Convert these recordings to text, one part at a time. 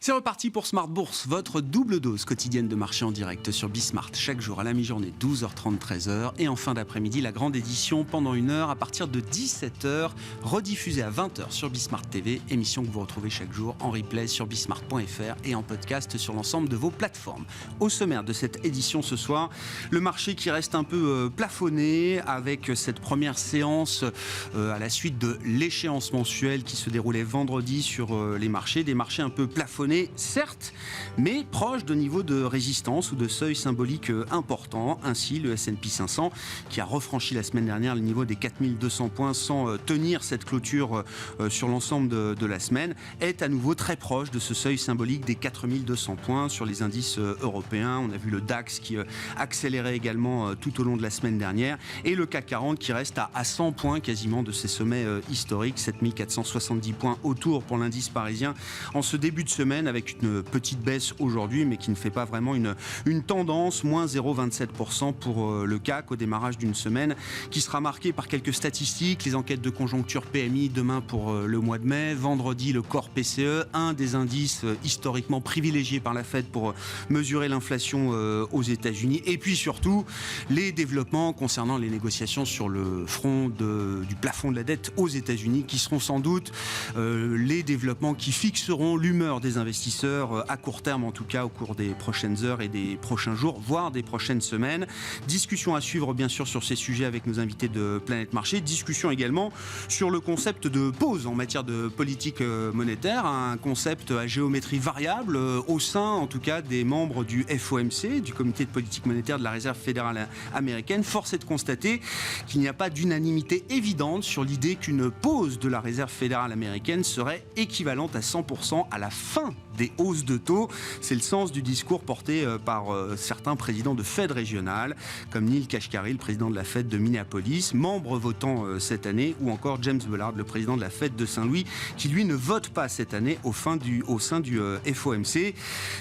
C'est reparti pour Smart Bourse, votre double dose quotidienne de marché en direct sur Bismart. Chaque jour à la mi-journée, 12h30, 13h. Et en fin d'après-midi, la grande édition pendant 1 heure à partir de 17h, rediffusée à 20h sur Bismart TV. Émission que vous retrouvez chaque jour en replay sur bismart.fr et en podcast sur l'ensemble de vos plateformes. Au sommaire de cette édition ce soir, le marché qui reste un peu plafonné avec cette première séance à la suite de l'échéance mensuelle qui se déroulait vendredi sur les marchés. Des marchés un peu plafonnés, certes, mais proche de niveaux de résistance ou de seuil symbolique importants. Ainsi, le S&P 500, qui a refranchi la semaine dernière le niveau des 4200 points sans tenir cette clôture sur l'ensemble de la semaine, est à nouveau très proche de ce seuil symbolique des 4200 points sur les indices européens. On a vu le DAX qui accélérait également tout au long de la semaine dernière et le CAC 40 qui reste à 100 points quasiment de ses sommets historiques, 7470 points autour pour l'indice parisien en ce début de semaine, avec une petite baisse aujourd'hui, mais qui ne fait pas vraiment une tendance, moins 0,27% pour le CAC au démarrage d'une semaine qui sera marquée par quelques statistiques, les enquêtes de conjoncture PMI demain pour le mois de mai, vendredi le Core PCE, un des indices historiquement privilégiés par la Fed pour mesurer l'inflation aux États-Unis, et puis surtout les développements concernant les négociations sur le front du plafond de la dette aux États-Unis, qui seront sans doute les développements qui fixeront l'humeur des investisseurs à court terme, en tout cas au cours des prochaines heures et des prochains jours, voire des prochaines semaines. Discussion à suivre bien sûr sur ces sujets avec nos invités de Planète Marché. Discussion également sur le concept de pause en matière de politique monétaire, un concept à géométrie variable au sein en tout cas des membres du FOMC, du comité de politique monétaire de la Réserve fédérale américaine. Force est de constater qu'il n'y a pas d'unanimité évidente sur l'idée qu'une pause de la Réserve fédérale américaine serait équivalente à 100% à la fin des hausses de taux. C'est le sens du discours porté par certains présidents de Fed régionales, comme Neil Kashkari, le président de la Fed de Minneapolis, membre votant cette année, ou encore James Bullard, le président de la Fed de Saint-Louis, qui lui ne vote pas cette année au sein du FOMC.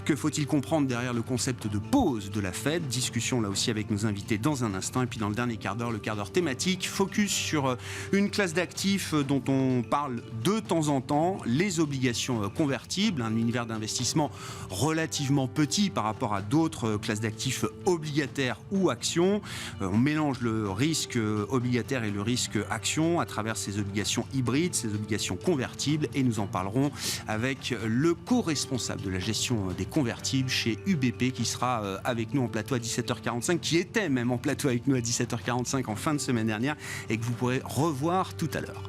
Que faut-il comprendre derrière le concept de pause de la Fed? Discussion là aussi avec nos invités dans un instant. Et puis dans le dernier quart d'heure, le quart d'heure thématique, focus sur une classe d'actifs dont on parle de temps en temps, les obligations convertibles, un univers d'investissement relativement petit par rapport à d'autres classes d'actifs obligataires ou actions. On mélange le risque obligataire et le risque action à travers ces obligations hybrides, ces obligations convertibles, et nous en parlerons avec le co-responsable de la gestion des convertibles chez UBP qui sera avec nous en plateau à 17h45, qui était même en plateau avec nous à 17h45 en fin de semaine dernière et que vous pourrez revoir tout à l'heure.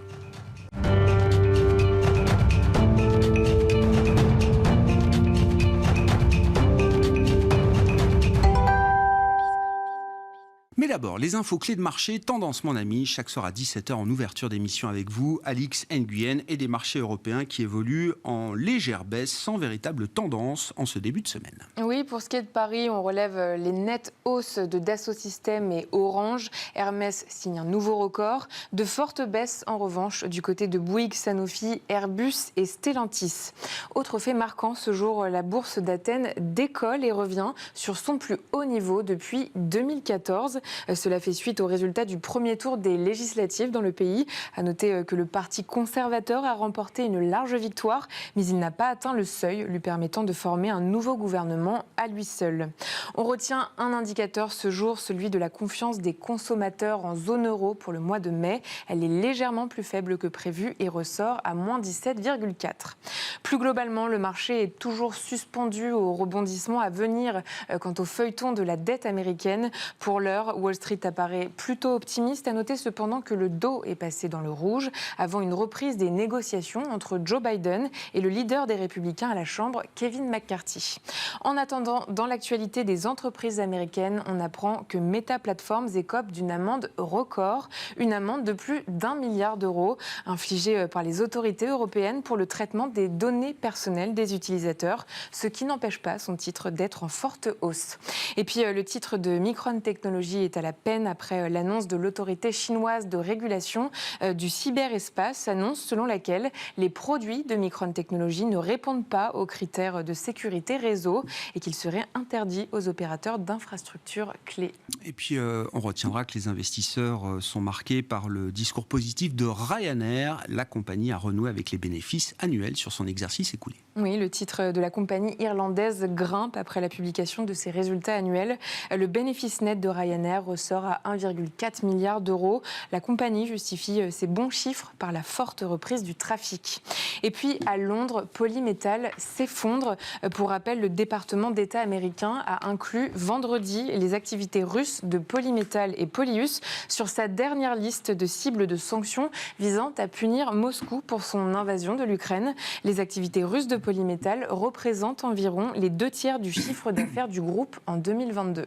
Mais d'abord, les infos clés de marché, tendance mon ami, chaque soir à 17h en ouverture d'émission avec vous, Alix Nguyen, et des marchés européens qui évoluent en légère baisse sans véritable tendance en ce début de semaine. Oui, pour ce qui est de Paris, on relève les nettes hausses de Dassault Systèmes et Orange. Hermès signe un nouveau record. De fortes baisses en revanche du côté de Bouygues, Sanofi, Airbus et Stellantis. Autre fait marquant, ce jour, la bourse d'Athènes décolle et revient sur son plus haut niveau depuis 2014. Cela fait suite aux résultats du premier tour des législatives dans le pays. À noter que le parti conservateur a remporté une large victoire, mais il n'a pas atteint le seuil lui permettant de former un nouveau gouvernement à lui seul. On retient un indicateur ce jour, celui de la confiance des consommateurs en zone euro pour le mois de mai. Elle est légèrement plus faible que prévu et ressort à moins 17,4. Plus globalement, le marché est toujours suspendu au rebondissement à venir quant au feuilleton de la dette américaine. Pour l'heure, Wall Street apparaît plutôt optimiste. À noter cependant que le Dow est passé dans le rouge avant une reprise des négociations entre Joe Biden et le leader des Républicains à la Chambre, Kevin McCarthy. En attendant, dans l'actualité des entreprises américaines, on apprend que Meta Platforms écope d'une amende record, une amende de plus d'1 milliard d'euros infligée par les autorités européennes pour le traitement des données personnelles des utilisateurs, ce qui n'empêche pas son titre d'être en forte hausse. Et puis le titre de Micron Technology est à la la peine après l'annonce de l'autorité chinoise de régulation du cyberespace, annonce selon laquelle les produits de Micron Technologies ne répondent pas aux critères de sécurité réseau et qu'ils seraient interdits aux opérateurs d'infrastructures clés. Et puis, on retiendra que les investisseurs sont marqués par le discours positif de Ryanair. La compagnie a renoué avec les bénéfices annuels sur son exercice écoulé. Oui, le titre de la compagnie irlandaise grimpe après la publication de ses résultats annuels. Le bénéfice net de Ryanair ressort à 1,4 milliard d'euros. La compagnie justifie ses bons chiffres par la forte reprise du trafic. Et puis, à Londres, Polymetal s'effondre. Pour rappel, le département d'État américain a inclus vendredi les activités russes de Polymetal et Polyus sur sa dernière liste de cibles de sanctions visant à punir Moscou pour son invasion de l'Ukraine. Les activités russes de Polymetal représentent environ les 2/3 du chiffre d'affaires du groupe en 2022.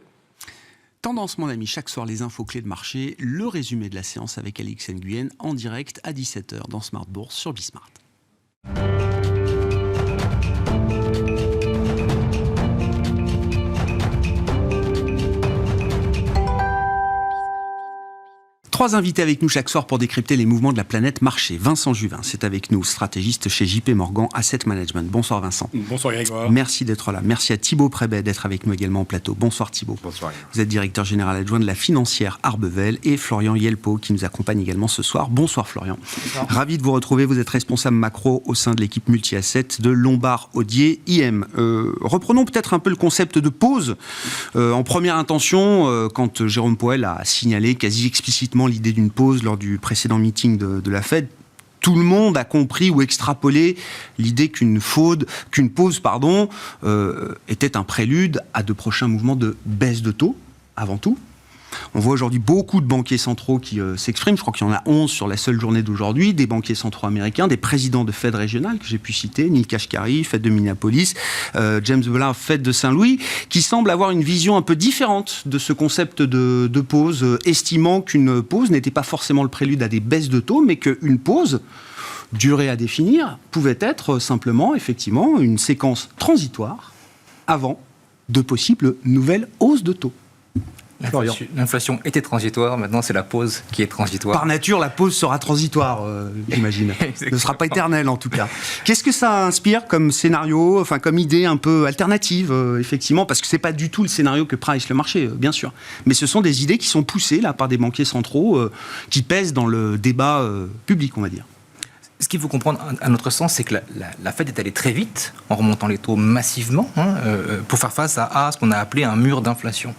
Tendance, mon ami, chaque soir les infos clés de marché, le résumé de la séance avec Alix Nguyen en direct à 17h dans Smart Bourse sur Bismart. Trois invités avec nous chaque soir pour décrypter les mouvements de la planète marché. Vincent Juvin, c'est avec nous, stratégiste chez JP Morgan Asset Management. Bonsoir Vincent. Bonsoir Grégoire. Merci d'être là. Merci à Thibaut Prébet d'être avec nous également en plateau. Bonsoir Thibaut. Bonsoir. Vous êtes directeur général adjoint de la financière Arbevel et Florian Yelpo qui nous accompagne également ce soir. Bonsoir Florian. Bonsoir. Ravi de vous retrouver. Vous êtes responsable macro au sein de l'équipe multi-asset de Lombard Odier IM. Reprenons peut-être un peu le concept de pause. En première intention, quand Jérôme Powell a signalé quasi explicitement l'idée d'une pause lors du précédent meeting de la Fed, tout le monde a compris ou extrapolé l'idée qu'une pause était un prélude à de prochains mouvements de baisse de taux, avant tout. On voit aujourd'hui beaucoup de banquiers centraux qui s'expriment. Je crois qu'il y en a 11 sur la seule journée d'aujourd'hui. Des banquiers centraux américains, des présidents de Fed régionales que j'ai pu citer, Neil Kashkari, Fed de Minneapolis, James Bullard, Fed de Saint-Louis, qui semblent avoir une vision un peu différente de ce concept de pause, estimant qu'une pause n'était pas forcément le prélude à des baisses de taux, mais qu'une pause, durée à définir, pouvait être simplement, effectivement, une séquence transitoire avant de possibles nouvelles hausses de taux. L'inflation était transitoire, maintenant c'est la pause qui est transitoire. Par nature, la pause sera transitoire, j'imagine. Ne sera pas éternelle en tout cas. Qu'est-ce que ça inspire comme scénario, enfin comme idée un peu alternative, effectivement, parce que c'est pas du tout le scénario que price le marché, bien sûr. Mais ce sont des idées qui sont poussées là par des banquiers centraux qui pèsent dans le débat public, on va dire. Ce qu'il faut comprendre, à notre sens, c'est que la Fed est allée très vite, en remontant les taux massivement, pour faire face à ce qu'on a appelé un mur d'inflation.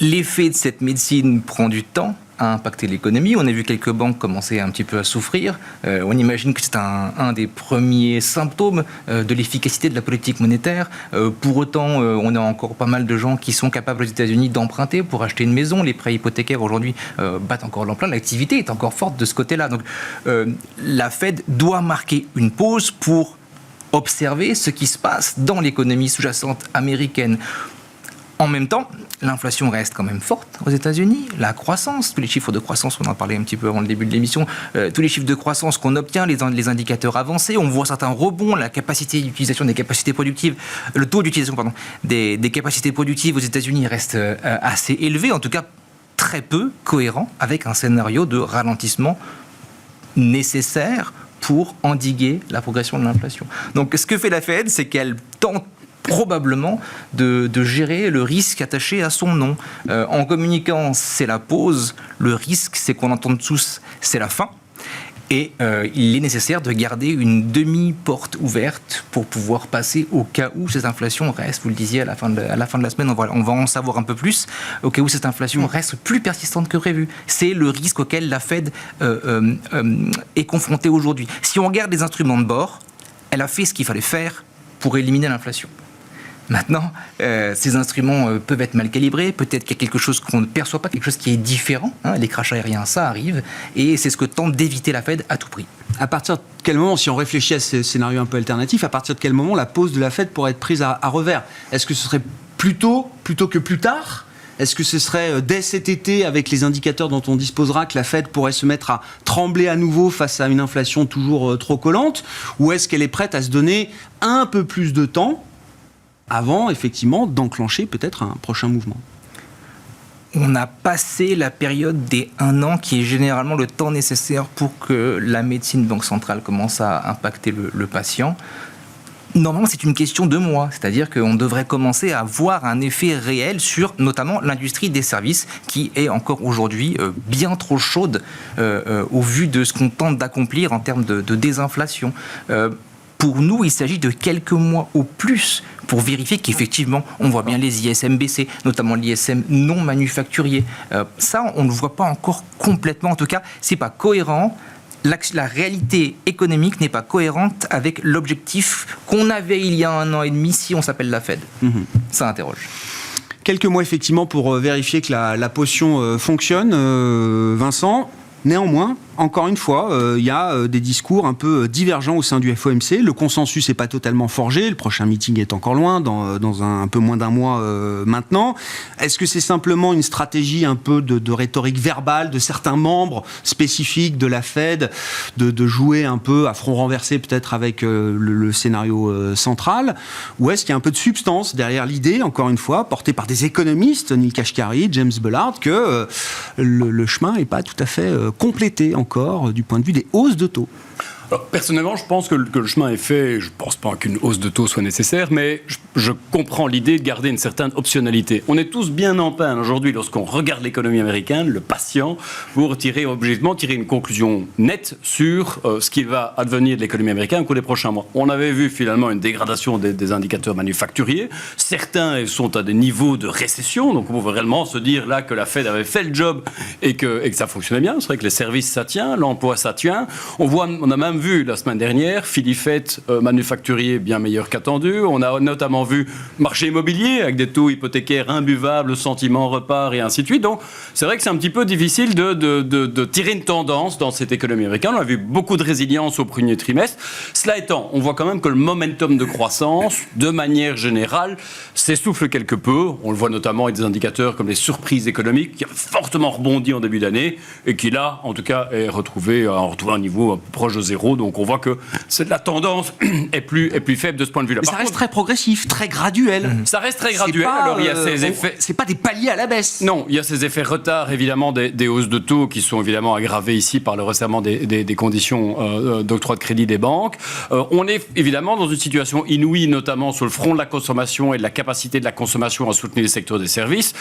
L'effet de cette médecine prend du temps à impacter l'économie. On a vu quelques banques commencer un petit peu à souffrir. On imagine que c'est un des premiers symptômes de l'efficacité de la politique monétaire. Pour autant, on a encore pas mal de gens qui sont capables aux États-Unis d'emprunter pour acheter une maison. Les prêts hypothécaires aujourd'hui battent encore l'emploi. L'activité est encore forte de ce côté-là. Donc, la Fed doit marquer une pause pour observer ce qui se passe dans l'économie sous-jacente américaine. En même temps, l'inflation reste quand même forte aux États-Unis. La croissance, tous les chiffres de croissance, on en parlait un petit peu avant le début de l'émission, tous les chiffres de croissance qu'on obtient, les indicateurs avancés, on voit certains rebonds, la capacité d'utilisation des capacités productives, le taux d'utilisation des capacités productives aux États-Unis reste assez élevé, en tout cas très peu cohérent avec un scénario de ralentissement nécessaire pour endiguer la progression de l'inflation. Donc ce que fait la Fed, c'est qu'elle tente probablement de gérer le risque attaché à son nom. En communiquant, c'est la pause. Le risque, c'est qu'on entende tous, c'est la fin. Et il est nécessaire de garder une demi-porte ouverte pour pouvoir passer au cas où cette inflation reste, vous le disiez à la fin de la semaine, on va en savoir un peu plus, au cas où cette inflation reste plus persistante que prévu. C'est le risque auquel la Fed est confrontée aujourd'hui. Si on regarde les instruments de bord, elle a fait ce qu'il fallait faire pour éliminer l'inflation. Maintenant, ces instruments peuvent être mal calibrés, peut-être qu'il y a quelque chose qu'on ne perçoit pas, quelque chose qui est différent. Les crashs aériens, ça arrive, et c'est ce que tente d'éviter la Fed à tout prix. À partir de quel moment, si on réfléchit à ce scénario un peu alternatif, à partir de quel moment la pause de la Fed pourrait être prise à revers ? Est-ce que ce serait plutôt que plus tard ? Est-ce que ce serait dès cet été, avec les indicateurs dont on disposera, que la Fed pourrait se mettre à trembler à nouveau face à une inflation toujours trop collante ? Ou est-ce qu'elle est prête à se donner un peu plus de temps avant, effectivement, d'enclencher peut-être un prochain mouvement? on a passé la période des 1 an qui est généralement le temps nécessaire pour que la médecine banque centrale commence à impacter le patient. Normalement, c'est une question de mois, c'est-à-dire qu'on devrait commencer à voir un effet réel sur notamment l'industrie des services qui est encore aujourd'hui bien trop chaude au vu de ce qu'on tente d'accomplir en termes de désinflation. Pour nous, il s'agit de quelques mois au plus pour vérifier qu'effectivement, on voit bien les ISM baisser, notamment l'ISM non manufacturier. Ça, on ne le voit pas encore complètement. En tout cas, c'est pas cohérent. La réalité économique n'est pas cohérente avec l'objectif qu'on avait il y a 1 an et demi si on s'appelle la Fed. Ça interroge. Quelques mois effectivement pour vérifier que la potion fonctionne, Vincent. Néanmoins, encore une fois, il y a des discours un peu divergents au sein du FOMC. Le consensus n'est pas totalement forgé. Le prochain meeting est encore loin, dans un peu moins d'1 mois maintenant. Est-ce que c'est simplement une stratégie un peu de rhétorique verbale de certains membres spécifiques de la Fed, de jouer un peu à front renversé peut-être avec le scénario central? Ou est-ce qu'il y a un peu de substance derrière l'idée, encore une fois, portée par des économistes, Neil Kashkari, James Bullard, que le chemin n'est pas tout à fait complété encore du point de vue des hausses de taux? Alors, personnellement, je pense que le chemin est fait. Je ne pense pas qu'une hausse de taux soit nécessaire, mais je comprends l'idée de garder une certaine optionnalité. On est tous bien en peine aujourd'hui lorsqu'on regarde l'économie américaine, le patient, pour objectivement tirer une conclusion nette sur ce qui va advenir de l'économie américaine au cours des prochains mois. On avait vu finalement une dégradation des indicateurs manufacturiers. Certains sont à des niveaux de récession, donc on peut réellement se dire là que la Fed avait fait le job et que ça fonctionnait bien. C'est vrai que les services, ça tient, l'emploi, ça tient. On a même vu la semaine dernière, Philly-Fed manufacturier bien meilleur qu'attendu. On a notamment vu marché immobilier avec des taux hypothécaires imbuvables, le sentiment repart et ainsi de suite. Donc c'est vrai que c'est un petit peu difficile de tirer une tendance dans cette économie américaine. On a vu beaucoup de résilience au premier trimestre. Cela étant, on voit quand même que le momentum de croissance, de manière générale, s'essouffle quelque peu. On le voit notamment avec des indicateurs comme les surprises économiques qui ont fortement rebondi en début d'année et qui là, en tout cas, est retrouvé un niveau proche de zéro. Donc on voit que la tendance est plus faible de ce point de vue-là. Mais ça reste très progressif, très graduel. Ça reste très graduel. Alors il y a ces effets. C'est pas des paliers à la baisse. Non, il y a ces effets retard évidemment des hausses de taux qui sont évidemment aggravés ici par le resserrement des conditions d'octroi de crédit des banques. On est évidemment dans une situation inouïe, notamment sur le front de la consommation et de la capacité de la consommation à soutenir les secteurs des services,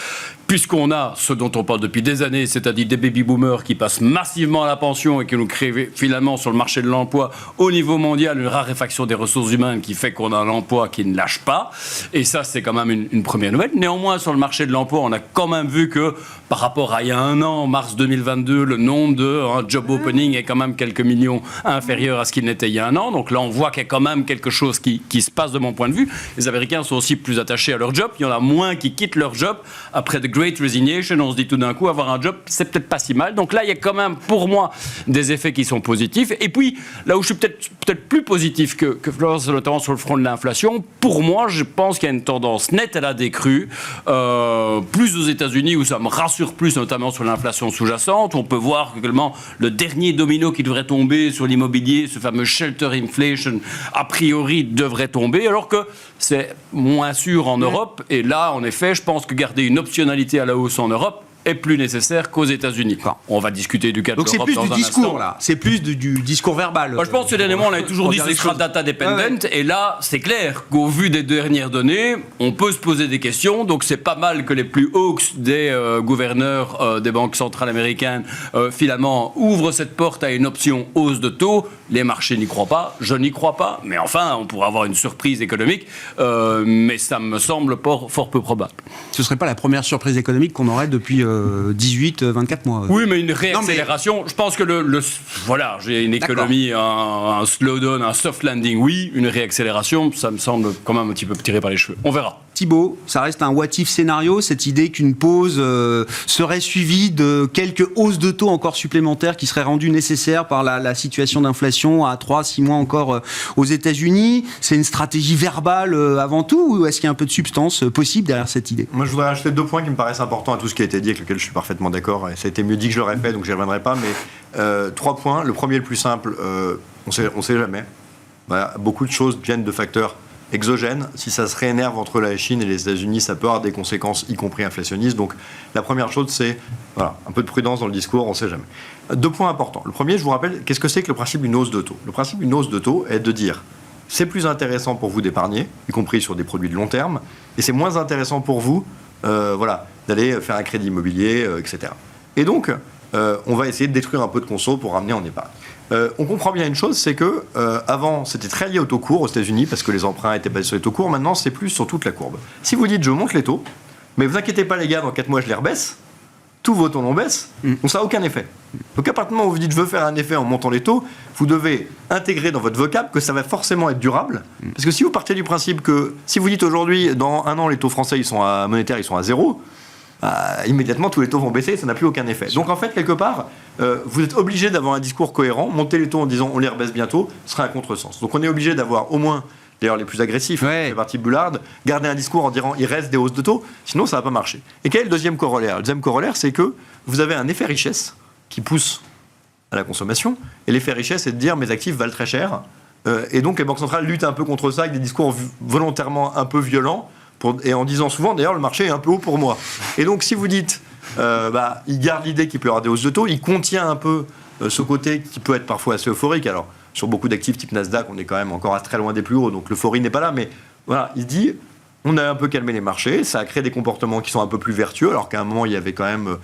puisqu'on a ce dont on parle depuis des années, c'est-à-dire des baby-boomers qui passent massivement à la pension et qui nous créent finalement sur le marché de l'emploi au niveau mondial une raréfaction des ressources humaines qui fait qu'on a un emploi qui ne lâche pas. Et ça, c'est quand même une première nouvelle. Néanmoins, sur le marché de l'emploi, on a quand même vu que par rapport à il y a 1 an, mars 2022, le nombre de job opening est quand même quelques millions inférieur à ce qu'il n'était il y a 1 an. Donc là, on voit qu'il y a quand même quelque chose qui se passe de mon point de vue. Les Américains sont aussi plus attachés à leur job. Il y en a moins qui quittent leur job. Après The Great Resignation, on se dit tout d'un coup, avoir un job, c'est peut-être pas si mal. Donc là, il y a quand même, pour moi, des effets qui sont positifs. Et puis, là où je suis peut-être plus positif que Florence, notamment sur le front de l'inflation, pour moi, je pense qu'il y a une tendance nette à la décrue, plus aux États-Unis, où ça me rassure plus, notamment sur l'inflation sous-jacente. On peut voir également le dernier domino qui devrait tomber sur l'immobilier, ce fameux shelter inflation, a priori, devrait tomber, alors que c'est moins sûr en Europe. Et là, en effet, je pense que garder une optionnalité à la hausse en Europe est plus nécessaire qu'aux États-Unis. On va discuter du cas de l'Europe dans un instant. Donc c'est plus du discours, là. C'est plus du discours verbal. Moi, je pense que dernièrement, on avait toujours dit que ce sera data dependent. Et là, c'est clair qu'au vu des dernières données, on peut se poser des questions. Donc c'est pas mal que les plus hawks des gouverneurs des banques centrales américaines, finalement, ouvrent cette porte à une option hausse de taux. Les marchés n'y croient pas. Je n'y crois pas. Mais enfin, on pourrait avoir une surprise économique. Mais ça me semble fort peu probable. Ce ne serait pas la première surprise économique qu'on aurait depuis 18-24 mois. Oui, mais une réaccélération. Je pense que voilà, j'ai une économie, un slowdown, un soft landing, oui. Une réaccélération, ça me semble quand même un petit peu tiré par les cheveux. On verra. Thibaut, ça reste un what-if scénario, cette idée qu'une pause serait suivie de quelques hausses de taux encore supplémentaires qui seraient rendues nécessaires par la situation d'inflation à 3-6 mois encore aux États-Unis. C'est une stratégie verbale avant tout, ou est-ce qu'il y a un peu de substance possible derrière cette idée? Moi, je voudrais rajouter 2 points qui me paraissent importants à tout ce qui a été dit, avec lequel je suis parfaitement d'accord, et ça a été mieux dit que je l'aurais fait, donc j'y reviendrai pas, mais 3 points. Le premier, le plus simple, on sait jamais. Voilà, beaucoup de choses viennent de facteurs exogène. Si ça se réénerve entre la Chine et les États-Unis, ça peut avoir des conséquences, y compris inflationnistes. Donc la première chose, c'est un peu de prudence dans le discours, on ne sait jamais. 2 points importants. Le premier, je vous rappelle, qu'est-ce que c'est que le principe d'une hausse de taux ? Le principe d'une hausse de taux est de dire c'est plus intéressant pour vous d'épargner, y compris sur des produits de long terme, et c'est moins intéressant pour vous d'aller faire un crédit immobilier, etc. Et donc, on va essayer de détruire un peu de conso pour ramener en épargne. On comprend bien une chose, c'est que avant, c'était très lié au taux court aux États-Unis parce que les emprunts étaient basés sur les taux courts. Maintenant, c'est plus sur toute la courbe. Si vous dites je monte les taux, mais vous inquiétez pas les gars, dans 4 mois je les rebaisse, tous vos taux non baissent, donc ça n'a aucun effet. Donc à partir du moment où vous dites je veux faire un effet en montant les taux, vous devez intégrer dans votre vocable que ça va forcément être durable. Parce que si vous partez du principe que si vous dites aujourd'hui, dans 1 an, les taux français monétaires ils sont à 0, immédiatement tous les taux vont baisser, ça n'a plus aucun effet. Donc en fait, quelque part, vous êtes obligé d'avoir un discours cohérent. Monter les taux en disant on les rebaisse bientôt serait un contresens. Donc on est obligé d'avoir au moins, d'ailleurs les plus agressifs, les partis Bullard, garder un discours en disant il reste des hausses de taux, sinon ça ne va pas marcher. Et quel est le deuxième corollaire ? Le deuxième corollaire, c'est que vous avez un effet richesse qui pousse à la consommation, et l'effet richesse, c'est de dire mes actifs valent très cher, et donc les banques centrales luttent un peu contre ça avec des discours volontairement un peu violents, et en disant souvent, d'ailleurs, le marché est un peu haut pour moi. Et donc, si vous dites, il garde l'idée qu'il peut y avoir des hausses de taux, il contient un peu ce côté qui peut être parfois assez euphorique. Alors, sur beaucoup d'actifs type Nasdaq, on est quand même encore à très loin des plus hauts, donc l'euphorie n'est pas là. Mais voilà, il dit, on a un peu calmé les marchés, ça a créé des comportements qui sont un peu plus vertueux, alors qu'à un moment, il y avait quand même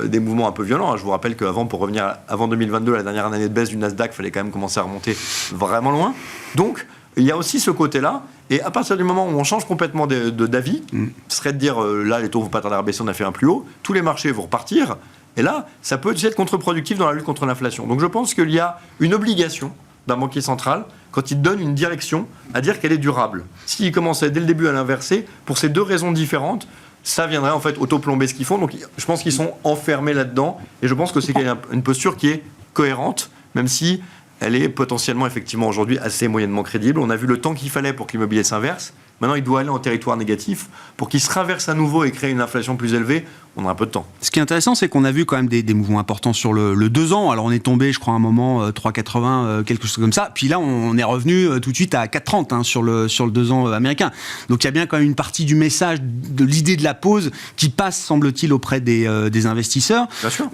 des mouvements un peu violents. Je vous rappelle qu'avant, pour revenir avant 2022, la dernière année de baisse du Nasdaq, il fallait quand même commencer à remonter vraiment loin. Donc, il y a aussi ce côté-là. Et à partir du moment où on change complètement d'avis, ce serait de dire là, les taux ne vont pas tarder à baisser, on a fait un plus haut, tous les marchés vont repartir. Et là, ça peut être contre-productif dans la lutte contre l'inflation. Donc je pense qu'il y a une obligation d'un banquier central, quand il donne une direction, à dire qu'elle est durable. S'il commençait dès le début à l'inverser, pour ces 2 raisons différentes, ça viendrait en fait auto-plomber ce qu'ils font. Donc je pense qu'ils sont enfermés là-dedans. Et je pense que c'est une posture qui est cohérente, même si elle est potentiellement, effectivement, aujourd'hui assez moyennement crédible. On a vu le temps qu'il fallait pour que l'immobilier s'inverse. Maintenant, il doit aller en territoire négatif. Pour qu'il se raverse à nouveau et créer une inflation plus élevée, on a un peu de temps. Ce qui est intéressant, c'est qu'on a vu quand même des mouvements importants sur le 2 ans. Alors, on est tombé, je crois, à un moment, 3,80, quelque chose comme ça. Puis là, on est revenu tout de suite à 4,30 sur le 2 ans américain. Donc, il y a bien quand même une partie du message, de l'idée de la pause, qui passe, semble-t-il, auprès des investisseurs. Bien sûr.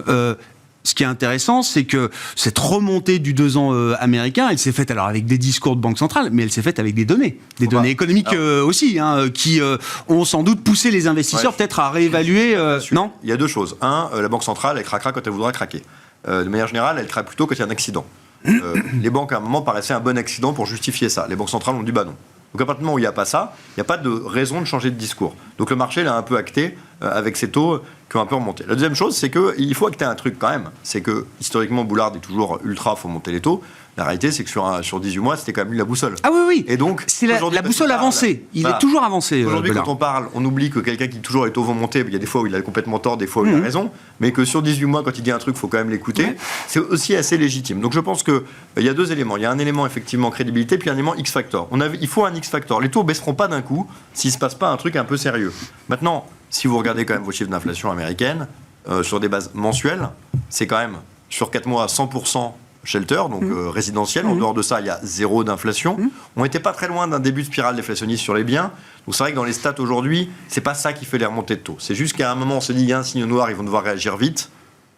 Ce qui est intéressant, c'est que cette remontée du 2 ans américain, elle s'est faite alors avec des discours de banque centrale, mais elle s'est faite avec des données économiques aussi, qui ont sans doute poussé les investisseurs peut-être à réévaluer. Non ? Il y a 2 choses. La banque centrale, elle craquera quand elle voudra craquer. De manière générale, elle craque plutôt quand il y a un accident. Les banques, à un moment, paraissaient un bon accident pour justifier ça. Les banques centrales ont dit non. Donc à partir du moment où il n'y a pas ça, il n'y a pas de raison de changer de discours. Donc le marché l'a un peu acté avec ces taux qui ont un peu remonté. La deuxième chose, c'est qu'il faut acter un truc quand même. C'est que historiquement, Bullard est toujours ultra, il faut monter les taux. La réalité, c'est que sur 18 mois, c'était quand même lui la boussole. Ah oui. Et donc, c'est la boussole avancée. Il est toujours avancé. Aujourd'hui, quand on parle, on oublie que quelqu'un qui dit toujours les taux vont monter, il y a des fois où il a complètement tort, des fois où il a raison, mais que sur 18 mois, quand il dit un truc, il faut quand même l'écouter. Ouais. C'est aussi assez légitime. Donc je pense qu'il y a 2 éléments. Il y a un élément effectivement crédibilité, puis un élément X-factor. Il faut un X-factor. Les taux ne baisseront pas d'un coup s'il ne se passe pas un truc un peu sérieux. Maintenant, si vous regardez quand même vos chiffres d'inflation américaine, sur des bases mensuelles, c'est quand même sur 4 mois 100% shelter, donc résidentiel. En dehors de ça, il y a 0 d'inflation. On n'était pas très loin d'un début de spirale déflationniste sur les biens. Donc c'est vrai que dans les stats aujourd'hui, c'est pas ça qui fait les remontées de taux. C'est juste qu'à un moment, on s'est dit, il y a un signe noir, ils vont devoir réagir vite.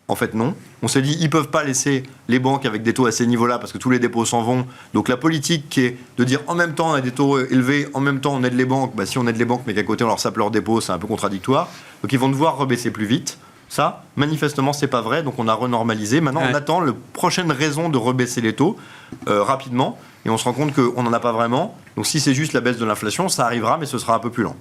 En fait, non. On s'est dit, ils ne peuvent pas laisser les banques avec des taux à ces niveaux-là parce que tous les dépôts s'en vont. Donc la politique qui est de dire en même temps on a des taux élevés, en même temps on aide les banques, si on aide les banques mais qu'à côté on leur sape leurs dépôts, c'est un peu contradictoire. Donc ils vont devoir rebaisser plus vite. Ça, manifestement, c'est pas vrai, donc on a renormalisé. Maintenant, on attend la prochaine raison de rebaisser les taux rapidement, et on se rend compte qu'on n'en a pas vraiment. Donc si c'est juste la baisse de l'inflation, ça arrivera, mais ce sera un peu plus lent.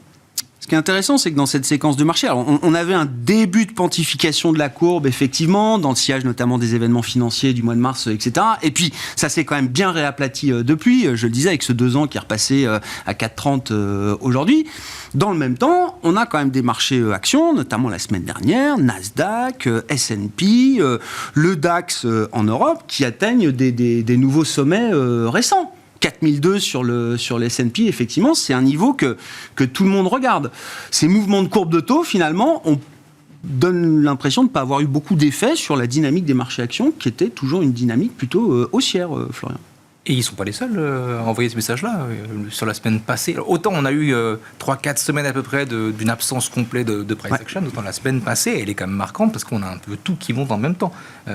Ce qui est intéressant, c'est que dans cette séquence de marché, alors on avait un début de pontification de la courbe, effectivement, dans le sillage notamment des événements financiers du mois de mars, etc. Et puis, ça s'est quand même bien réaplati depuis, je le disais, avec ce 2 ans qui est repassé à 4,30 aujourd'hui. Dans le même temps, on a quand même des marchés actions, notamment la semaine dernière, Nasdaq, S&P, le DAX en Europe, qui atteignent des nouveaux sommets récents. 4002 sur le S&P, effectivement, c'est un niveau que tout le monde regarde. Ces mouvements de courbe de taux, finalement, on donne l'impression de ne pas avoir eu beaucoup d'effet sur la dynamique des marchés actions, qui était toujours une dynamique plutôt haussière, Florian. Et ils ne sont pas les seuls à envoyer ce message-là. Sur la semaine passée, autant on a eu 3-4 semaines à peu près d'une absence complète de price action, autant la semaine passée, elle est quand même marquante parce qu'on a un peu tout qui monte en même temps.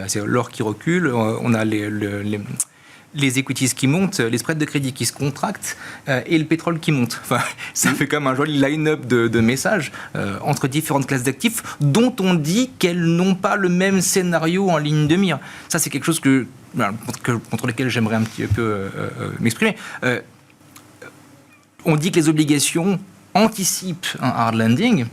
C'est l'or qui recule, on a les equities qui montent, les spreads de crédit qui se contractent et le pétrole qui monte. Enfin, ça fait comme un joli line-up de messages entre différentes classes d'actifs dont on dit qu'elles n'ont pas le même scénario en ligne de mire. Ça, c'est quelque chose contre lequel j'aimerais un petit peu m'exprimer. On dit que les obligations anticipent un hard landing.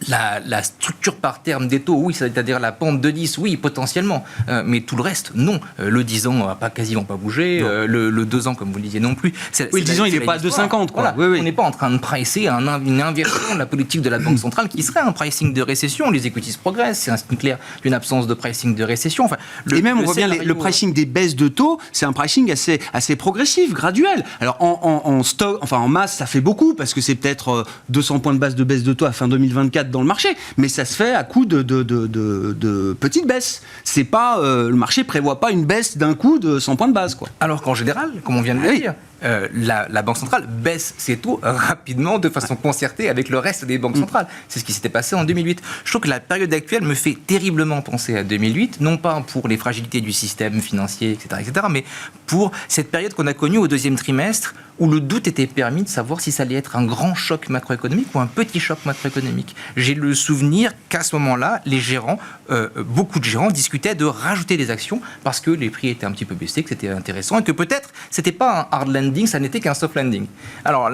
La structure par terme des taux, oui, c'est-à-dire la pente de 10, oui, potentiellement. Mais tout le reste, non. Le 10 ans va quasiment pas bouger. Le 2 ans, comme vous le disiez, non plus. Oui, le 10 ans, il n'est pas à 2,50. Voilà. Oui. On n'est pas en train de pricer une inversion de la politique de la Banque centrale qui serait un pricing de récession. Les equities progressent, c'est un signe clair d'une absence de pricing de récession. Enfin, et même, on voit bien le pricing des baisses de taux, c'est un pricing assez progressif, graduel. Alors, en masse, ça fait beaucoup, parce que c'est peut-être 200 points de base de baisse de taux à fin 2024 dans le marché, mais ça se fait à coup de petites baisses. C'est pas, le marché prévoit pas une baisse d'un coup de 100 points de base, quoi. Alors qu'en général, comme on vient de le dire, la Banque centrale baisse ses taux rapidement de façon concertée avec le reste des banques centrales. C'est ce qui s'était passé en 2008. Je trouve que la période actuelle me fait terriblement penser à 2008, non pas pour les fragilités du système financier, etc., mais pour cette période qu'on a connue au deuxième trimestre où le doute était permis de savoir si ça allait être un grand choc macroéconomique ou un petit choc macroéconomique. J'ai le souvenir qu'à ce moment-là, les gérants, beaucoup de gérants discutaient de rajouter des actions parce que les prix étaient un petit peu baissés, que c'était intéressant et que peut-être c'était pas un hard landing, ça n'était qu'un soft landing. Alors,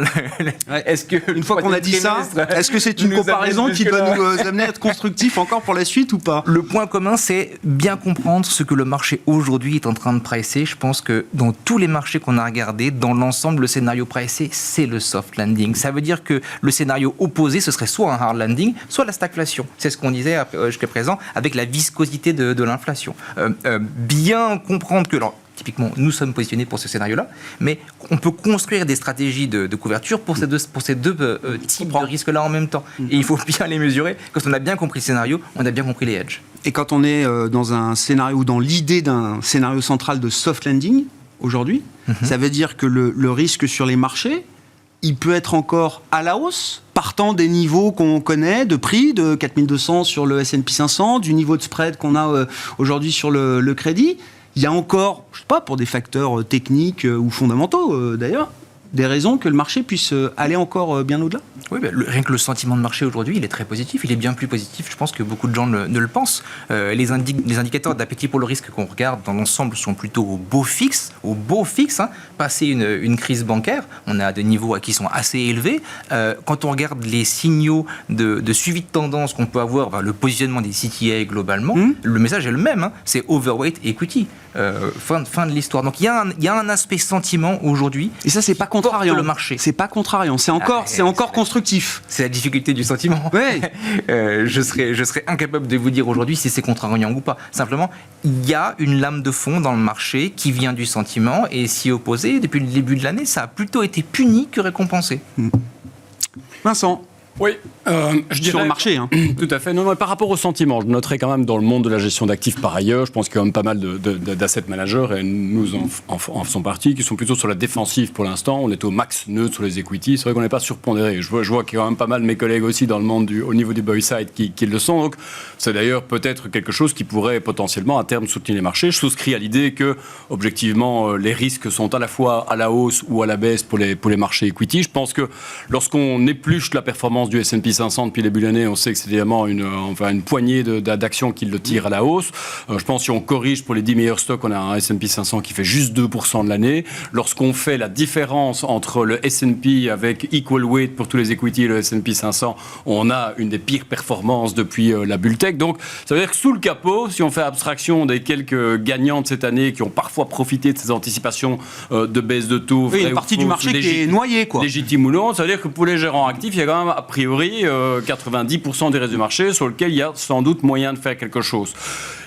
est-ce que une fois qu'on a dit ça, est-ce que c'est une comparaison qui doit nous amener à être constructif encore pour la suite ou pas? Le point commun, c'est bien comprendre ce que le marché aujourd'hui est en train de pricer. Je pense que dans tous les marchés qu'on a regardés, dans l'ensemble, le scénario pricé, c'est le soft landing. Ça veut dire que le scénario opposé, ce serait soit un hard landing, soit la stagflation. C'est ce qu'on disait jusqu'à présent avec la viscosité de l'inflation. Bien comprendre que... Typiquement, nous sommes positionnés pour ce scénario-là, mais on peut construire des stratégies de couverture pour ces deux types de risques-là en même temps. Et il faut bien les mesurer. Quand on a bien compris le scénario, on a bien compris les hedges. Et quand on est dans un scénario ou dans l'idée d'un scénario central de soft landing, aujourd'hui, ça veut dire que le risque sur les marchés, il peut être encore à la hausse, partant des niveaux qu'on connaît de prix, de 4200 sur le S&P 500, du niveau de spread qu'on a aujourd'hui sur le crédit. Il y a encore, je ne sais pas, pour des facteurs techniques ou fondamentaux d'ailleurs, des raisons que le marché puisse aller encore bien au-delà. Oui, rien que le sentiment de marché aujourd'hui, il est très positif. Il est bien plus positif, je pense, que beaucoup de gens ne le pensent. Les indicateurs d'appétit pour le risque qu'on regarde dans l'ensemble sont plutôt au beau fixe. Passé une crise bancaire, on a des niveaux qui sont assez élevés. Quand on regarde les signaux de suivi de tendance qu'on peut avoir, le positionnement des CTA globalement, le message est le même. C'est overweight equity. Fin de l'histoire. Donc il y a un aspect sentiment aujourd'hui. Et ça, c'est pas contrariant. Le marché. C'est pas contrariant. C'est encore constructif. C'est la difficulté du sentiment. Ouais. Je serais incapable de vous dire aujourd'hui si c'est contrariant ou pas. Simplement, il y a une lame de fond dans le marché qui vient du sentiment et s'y opposer. Depuis le début de l'année, ça a plutôt été puni que récompensé. Vincent. Oui, je dirais... Sur le marché, Tout à fait. Non, mais par rapport au sentiment, je noterais quand même dans le monde de la gestion d'actifs par ailleurs, je pense qu'il y a quand même pas mal d'asset managers, et nous en faisons partie, qui sont plutôt sur la défensive pour l'instant. On est au max neutre sur les equities. C'est vrai qu'on n'est pas surpondéré. Je vois qu'il y a quand même pas mal de mes collègues aussi dans le monde au niveau du buy side qui le sont. Donc, c'est d'ailleurs peut-être quelque chose qui pourrait potentiellement à terme soutenir les marchés. Je souscris à l'idée que, objectivement, les risques sont à la fois à la hausse ou à la baisse pour les marchés equity. Je pense que lorsqu'on épluche la performance du S&P 500 depuis le début de l'année, on sait que c'est évidemment une poignée d'actions qui le tirent à la hausse. Je pense que si on corrige pour les 10 meilleurs stocks, on a un S&P 500 qui fait juste 2% de l'année. Lorsqu'on fait la différence entre le S&P avec equal weight pour tous les equities et le S&P 500, on a une des pires performances depuis la bull tech. Donc, ça veut dire que sous le capot, si on fait abstraction des quelques gagnants de cette année qui ont parfois profité de ces anticipations de baisse de taux, une partie du marché qui est noyée, quoi. Légitime ou non, ça veut dire que pour les gérants actifs, il y a quand même a priori 90% des restes du marché sur lequel il y a sans doute moyen de faire quelque chose.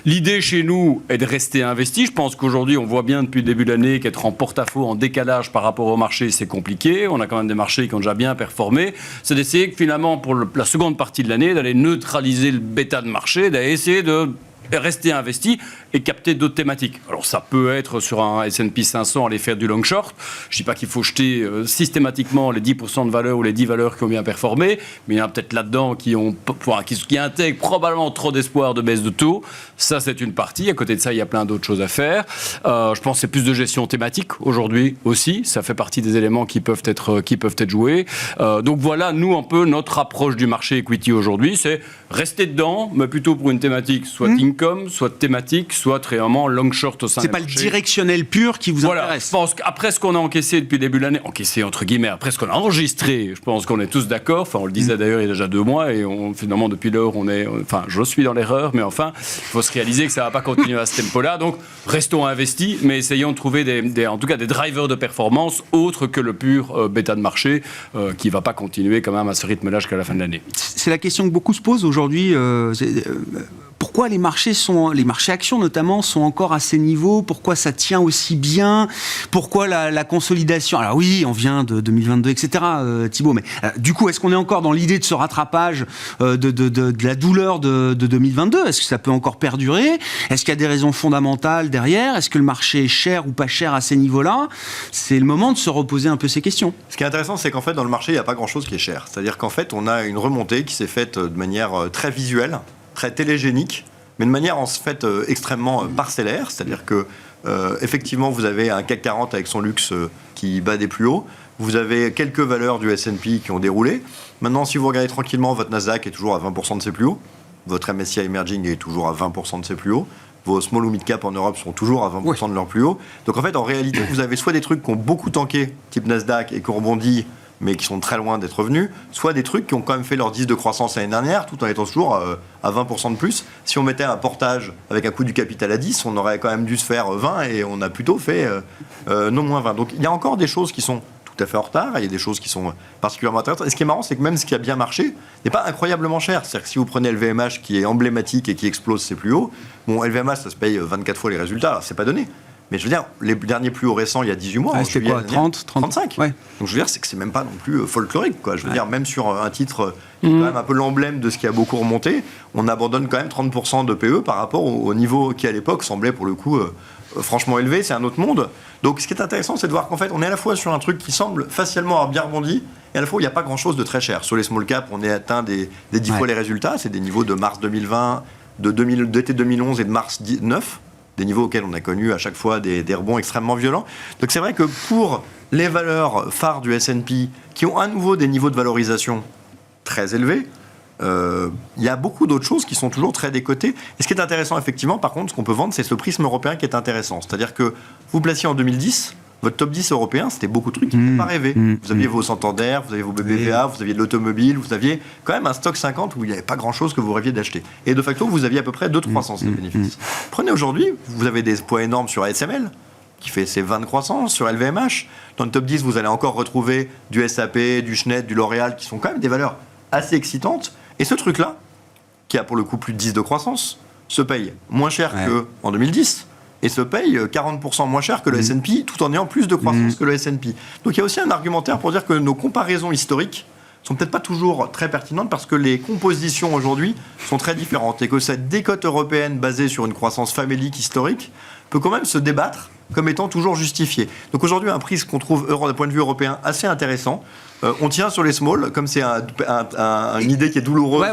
L'idée chez nous est de rester investi. Je pense qu'aujourd'hui, on voit bien depuis le début de l'année qu'être en porte-à-faux, en décalage par rapport au marché, c'est compliqué. On a quand même des marchés qui ont déjà bien performé. C'est d'essayer finalement, pour la seconde partie de l'année, d'aller neutraliser le bêta de marché, d'aller essayer de rester investi et capter d'autres thématiques. Alors ça peut être sur un S&P 500 aller faire du long short. Je ne dis pas qu'il faut jeter systématiquement les 10% de valeurs ou les 10 valeurs qui ont bien performé, mais il y en a peut-être là-dedans qui intègrent probablement trop d'espoir de baisse de taux. Ça, c'est une partie. À côté de ça, il y a plein d'autres choses à faire. Je pense que c'est plus de gestion thématique aujourd'hui aussi. Ça fait partie des éléments qui peuvent être joués. Donc voilà, nous, un peu notre approche du marché equity aujourd'hui, c'est rester dedans, mais plutôt pour une thématique soit income, soit thématique, soit très vraiment long short au sein des marchés. C'est pas le directionnel pur qui vous intéresse. Je pense qu'après ce qu'on a encaissé depuis le début de l'année, encaissé entre guillemets, après ce qu'on a enregistré, je pense qu'on est tous d'accord. Enfin, on le disait d'ailleurs il y a déjà 2 mois et finalement depuis lors, je suis dans l'erreur, mais enfin, il faut se réaliser que ça va pas continuer à ce tempo-là. Donc, restons investis, mais essayons de trouver en tout cas des drivers de performance autres que le pur bêta de marché qui va pas continuer quand même à ce rythme-là jusqu'à la fin de l'année. C'est la question que beaucoup se posent aujourd'hui. Pourquoi les marchés actions notamment sont encore à ces niveaux? Pourquoi ça tient aussi bien? Pourquoi la consolidation? Alors oui, on vient de 2022, etc. Thibaut, mais du coup, est-ce qu'on est encore dans l'idée de ce rattrapage de la douleur de 2022? Est-ce que ça peut encore perdurer? Est-ce qu'il y a des raisons fondamentales derrière? Est-ce que le marché est cher ou pas cher à ces niveaux-là? C'est le moment de se reposer un peu ces questions. Ce qui est intéressant, c'est qu'en fait, dans le marché, il n'y a pas grand-chose qui est cher. C'est-à-dire qu'en fait, on a une remontée qui s'est faite de manière très visuelle, très télégénique, mais de manière en fait extrêmement parcellaire. C'est-à-dire que effectivement, vous avez un CAC 40 avec son luxe qui bat des plus hauts. Vous avez quelques valeurs du S&P qui ont déroulé. Maintenant, si vous regardez tranquillement, votre Nasdaq est toujours à 20% de ses plus hauts. Votre MSCI Emerging est toujours à 20% de ses plus hauts. Vos small ou mid cap en Europe sont toujours à 20% de leurs plus hauts. Donc en fait, en réalité, vous avez soit des trucs qui ont beaucoup tanké, type Nasdaq, et qui ont rebondi, mais qui sont très loin d'être revenus, soit des trucs qui ont quand même fait leur 10 de croissance l'année dernière, tout en étant toujours à 20% de plus. Si on mettait un portage avec un coût du capital à 10, on aurait quand même dû se faire 20 et on a plutôt fait non moins 20. Donc il y a encore des choses qui sont tout à fait en retard, il y a des choses qui sont particulièrement intéressantes. Et ce qui est marrant, c'est que même ce qui a bien marché n'est pas incroyablement cher. C'est-à-dire que si vous prenez LVMH qui est emblématique et qui explose ses plus hauts, bon, LVMH, ça se paye 24 fois les résultats, alors c'est pas donné. Mais je veux dire, les derniers plus hauts récents, il y a 18 mois, c'était quoi, 35 ouais. Donc je veux dire, c'est que c'est même pas non plus folklorique, quoi. Je veux dire, même sur un titre qui est quand même un peu l'emblème de ce qui a beaucoup remonté, on abandonne quand même 30% de PE par rapport au niveau qui à l'époque semblait pour le coup franchement élevé, c'est un autre monde. Donc ce qui est intéressant, c'est de voir qu'en fait, on est à la fois sur un truc qui semble facialement avoir bien rebondi, et à la fois, il n'y a pas grand-chose de très cher. Sur les small caps, on est atteint des 10 fois les résultats, c'est des niveaux de mars 2020, d'été 2011 et de mars 2019, des niveaux auxquels on a connu à chaque fois des rebonds extrêmement violents. Donc c'est vrai que pour les valeurs phares du S&P, qui ont à nouveau des niveaux de valorisation très élevés, il y a beaucoup d'autres choses qui sont toujours très décotées. Et ce qui est intéressant, effectivement, par contre, ce qu'on peut vendre, c'est ce prisme européen qui est intéressant. C'est-à-dire que vous placiez en 2010, votre top 10 européen, c'était beaucoup de trucs qui ne faisaient pas rêver. Vous aviez vos Santander, vous aviez vos BBVA, vous aviez de l'automobile, vous aviez quand même un stock 50 où il n'y avait pas grand-chose que vous rêviez d'acheter. Et de facto, vous aviez à peu près 2-3 de bénéfices. Prenez aujourd'hui, vous avez des poids énormes sur ASML, qui fait ses 20 de croissance, sur LVMH. Dans le top 10, vous allez encore retrouver du SAP, du Schneider, du L'Oréal, qui sont quand même des valeurs assez excitantes. Et ce truc-là, qui a pour le coup plus de 10 de croissance, se paye moins cher qu'en 2010 et se paye 40% moins cher que le S&P, tout en ayant plus de croissance que le S&P. Donc il y a aussi un argumentaire pour dire que nos comparaisons historiques sont peut-être pas toujours très pertinentes parce que les compositions aujourd'hui sont très différentes et que cette décote européenne basée sur une croissance famélique historique peut quand même se débattre comme étant toujours justifiée. Donc aujourd'hui, un prix qu'on trouve d'un point de vue européen assez intéressant. On tient sur les small, comme c'est une idée qui est douloureuse.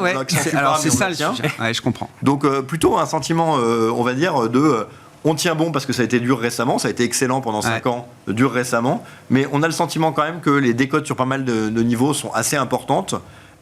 Alors c'est ça le sujet. Ouais, je comprends. Donc plutôt un sentiment, on va dire, de... on tient bon parce que ça a été dur récemment, ça a été excellent pendant 5 ans, dur récemment, mais on a le sentiment quand même que les décotes sur pas mal de niveaux sont assez importantes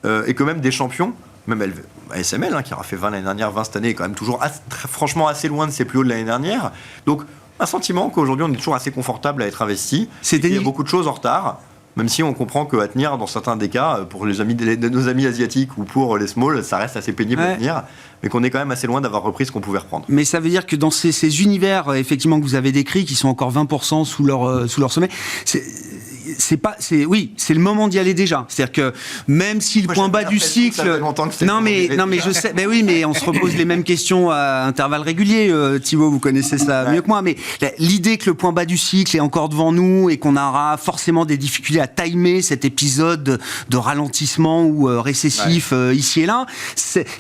et que même des champions, même ASML, qui aura fait 20 l'année dernière, 20 cette année, est quand même toujours franchement assez loin de ses plus hauts de l'année dernière. Donc un sentiment qu'aujourd'hui on est toujours assez confortable à être investi. Il y a beaucoup de choses en retard. Même si on comprend qu'à tenir, dans certains des cas, pour nos amis asiatiques ou pour les small, ça reste assez pénible à tenir, mais qu'on est quand même assez loin d'avoir repris ce qu'on pouvait reprendre. Mais ça veut dire que dans ces univers, effectivement, que vous avez décrits, qui sont encore 20% sous leur sommet, c'est le moment d'y aller déjà. C'est-à-dire que même si le point bas du cycle, non mais je sais, mais oui, mais on se repose les mêmes questions à intervalles réguliers. Thibaut, vous connaissez ça mieux que moi, mais l'idée que le point bas du cycle est encore devant nous et qu'on aura forcément des difficultés à timer cet épisode de ralentissement ou récessif ici et là,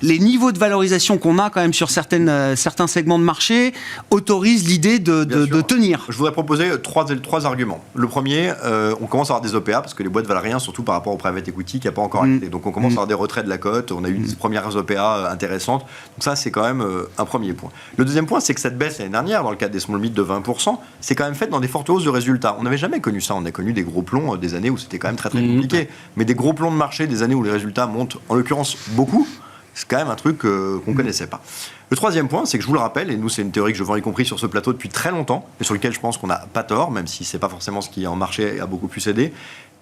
les niveaux de valorisation qu'on a quand même sur certains segments de marché autorisent l'idée de tenir. Je voudrais proposer trois arguments. Le premier, on commence à avoir des OPA parce que les boîtes valent rien, surtout par rapport au private equity qui n'a pas encore acté. Donc on commence à avoir des retraits de la cote, on a eu des premières OPA intéressantes. Donc ça, c'est quand même un premier point. Le deuxième point, c'est que cette baisse l'année dernière, dans le cadre des small mid de 20%, c'est quand même fait dans des fortes hausses de résultats. On n'avait jamais connu ça. On a connu des gros plombs, des années où c'était quand même très très compliqué. Mais des gros plombs de marché, des années où les résultats montent, en l'occurrence beaucoup, c'est quand même un truc qu'on ne connaissait pas. Le troisième point, c'est que je vous le rappelle, et nous c'est une théorie que je vends y compris sur ce plateau depuis très longtemps, et sur lequel je pense qu'on n'a pas tort, même si c'est pas forcément ce qui en marché a beaucoup pu céder.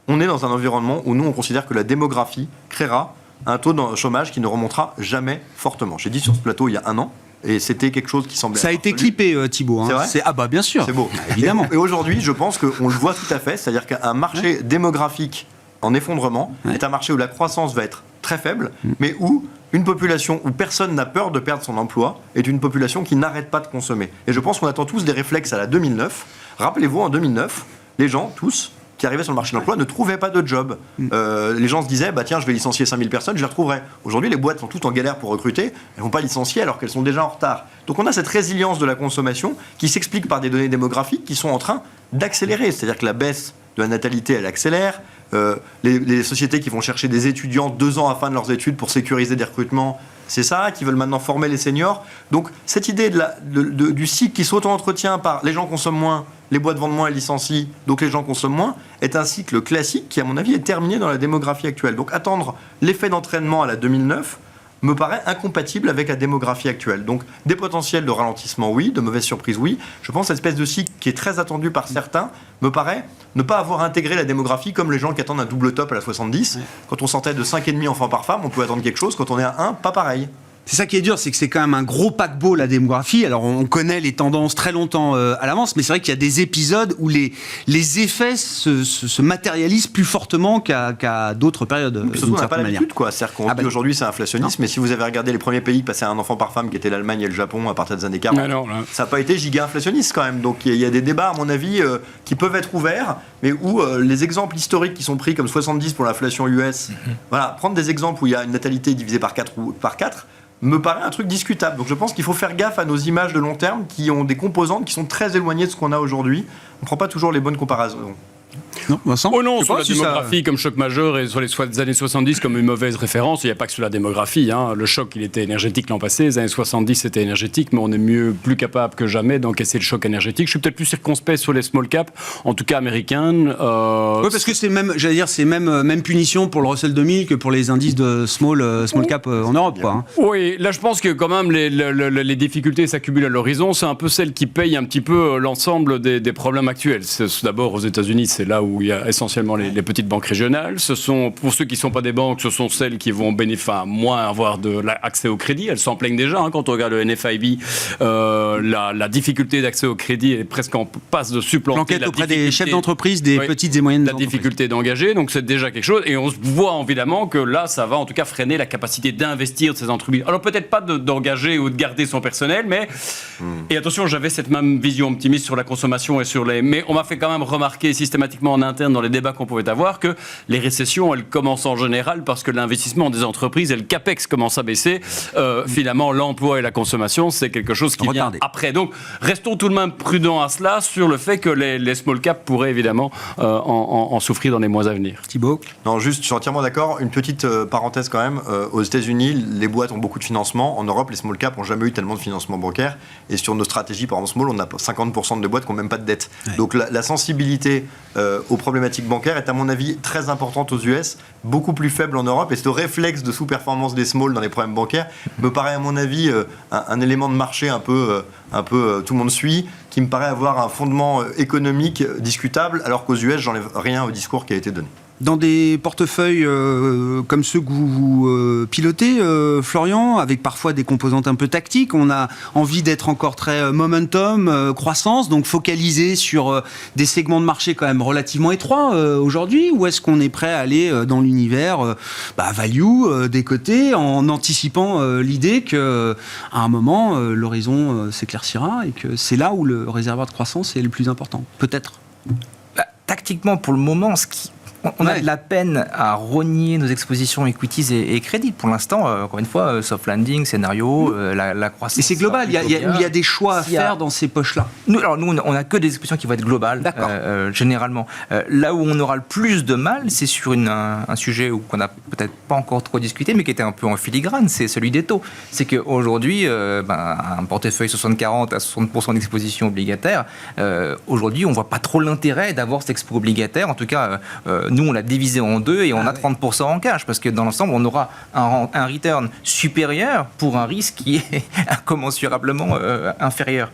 On est dans un environnement où nous on considère que la démographie créera un taux de chômage qui ne remontera jamais fortement. J'ai dit sur ce plateau il y a un an, et c'était quelque chose qui semblait... Ça a été clippé, Thibaut. C'est vrai ? Ah bah bien sûr. C'est beau. Évidemment. Et aujourd'hui, je pense qu'on le voit tout à fait, c'est-à-dire qu'un marché démographique en effondrement est un marché où la croissance va être très faible, mais où une population où personne n'a peur de perdre son emploi est une population qui n'arrête pas de consommer. Et je pense qu'on attend tous des réflexes à la 2009. Rappelez-vous, en 2009, les gens, tous, qui arrivaient sur le marché de l'emploi ne trouvaient pas de job. Les gens se disaient, bah tiens, je vais licencier 5000 personnes, je les retrouverai. Aujourd'hui, les boîtes sont toutes en galère pour recruter, elles ne vont pas licencier alors qu'elles sont déjà en retard. Donc on a cette résilience de la consommation qui s'explique par des données démographiques qui sont en train d'accélérer. C'est-à-dire que la baisse de la natalité, elle accélère. Les sociétés qui vont chercher des étudiants 2 ans à la fin de leurs études pour sécuriser des recrutements, c'est ça, qui veulent maintenant former les seniors. Donc cette idée du cycle qui s'auto-entretient par les gens consomment moins, les boîtes vendent moins et licencient, donc les gens consomment moins, est un cycle classique qui, à mon avis, est terminé dans la démographie actuelle. Donc attendre l'effet d'entraînement à la 2009 me paraît incompatible avec la démographie actuelle. Donc des potentiels de ralentissement, oui, de mauvaises surprises, oui. Je pense que cette espèce de cycle qui est très attendu par certains me paraît ne pas avoir intégré la démographie comme les gens qui attendent un double top à la 70. Ouais. Quand on sortait de 5,5 enfants par femme, on peut attendre quelque chose. Quand on est à 1, pas pareil. C'est ça qui est dur, c'est que c'est quand même un gros paquebot, la démographie. Alors, on connaît les tendances très longtemps à l'avance, mais c'est vrai qu'il y a des épisodes où les effets se matérialisent plus fortement qu'à d'autres périodes. Puis surtout, on n'a pas l'habitude, quoi. C'est-à-dire qu'on dit aujourd'hui c'est inflationniste, mais si vous avez regardé les premiers pays qui passaient à un enfant par femme, qui étaient l'Allemagne et le Japon à partir des années 40, ça n'a pas été giga inflationniste quand même. Donc il y a des débats, à mon avis, qui peuvent être ouverts, mais où les exemples historiques qui sont pris comme 70 pour l'inflation US, voilà, prendre des exemples où il y a une natalité divisée par 4 ou par 4, me paraît un truc discutable. Donc je pense qu'il faut faire gaffe à nos images de long terme qui ont des composantes qui sont très éloignées de ce qu'on a aujourd'hui. On ne prend pas toujours les bonnes comparaisons. Non, Vincent, sur la démographie comme choc majeur et sur les années 70 comme une mauvaise référence, il n'y a pas que sur la démographie. Le choc, il était énergétique l'an passé, les années 70 c'était énergétique, mais on est plus capable que jamais d'encaisser le choc énergétique. Je suis peut-être plus circonspect sur les small caps, en tout cas américaines. Oui, parce que c'est même, j'allais dire, c'est même punition pour le Russell 2000 que pour les indices de small cap en Europe, quoi. Oui, là je pense que quand même les difficultés s'accumulent à l'horizon. C'est un peu celles qui payent un petit peu l'ensemble des problèmes actuels. C'est d'abord aux États-Unis, c'est là où il y a essentiellement les petites banques régionales. Ce sont, pour ceux qui ne sont pas des banques, ce sont celles qui vont moins avoir accès au crédit. Elles s'en plaignent déjà. Quand on regarde le NFIB, la difficulté d'accès au crédit est presque en passe de supplanter l'enquête auprès des chefs d'entreprise, des petites et moyennes entreprises. La difficulté d'engager, donc c'est déjà quelque chose. Et on voit évidemment que là, ça va en tout cas freiner la capacité d'investir de ces entreprises. Alors peut-être pas d'engager ou de garder son personnel, mais... Et attention, j'avais cette même vision optimiste sur la consommation et sur les... Mais on m'a fait quand même remarquer systématiquement en interne dans les débats qu'on pouvait avoir que les récessions, elles commencent en général parce que l'investissement des entreprises et le capex commence à baisser. Finalement, l'emploi et la consommation, c'est quelque chose qui vient après. Donc, restons tout de même prudents à cela sur le fait que les small caps pourraient évidemment en souffrir dans les mois à venir. Thibaut ? Non, juste, je suis entièrement d'accord. Une petite parenthèse quand même. Aux États-Unis, les boîtes ont beaucoup de financement. En Europe, les small caps n'ont jamais eu tellement de financement bancaire. Et sur nos stratégies, par exemple, small, on a 50% de boîtes qui n'ont même pas de dette. Ouais. Donc, la sensibilité aux problématiques bancaires est à mon avis très importante aux US, beaucoup plus faible en Europe, et ce réflexe de sous-performance des small dans les problèmes bancaires me paraît à mon avis un élément de marché un peu tout le monde suit, qui me paraît avoir un fondement économique discutable, alors qu'aux US j'enlève rien au discours qui a été donné. Dans des portefeuilles comme ceux que vous pilotez, Florian, avec parfois des composantes un peu tactiques, on a envie d'être encore très momentum, croissance, donc focalisé sur des segments de marché quand même relativement étroits aujourd'hui, ou est-ce qu'on est prêt à aller dans l'univers value des côtés en anticipant l'idée qu'à un moment l'horizon s'éclaircira et que c'est là où le réservoir de croissance est le plus important, peut-être? Tactiquement, pour le moment, on a de la peine à rogner nos expositions equities et crédits. Pour l'instant, encore une fois, soft landing, scénario, la croissance. Et c'est global, il y a des choix à faire dans ces poches-là. Nous, on n'a que des expositions qui vont être globales, généralement. Là où on aura le plus de mal, c'est sur un sujet qu'on n'a peut-être pas encore trop discuté, mais qui était un peu en filigrane, c'est celui des taux. C'est qu'aujourd'hui, un portefeuille 60-40 à 60% d'exposition obligataire, aujourd'hui, on ne voit pas trop l'intérêt d'avoir cette expo obligataire. En tout cas, nous, on l'a divisé en deux et on a 30% en cash, parce que dans l'ensemble, on aura un return supérieur pour un risque qui est incommensurablement inférieur.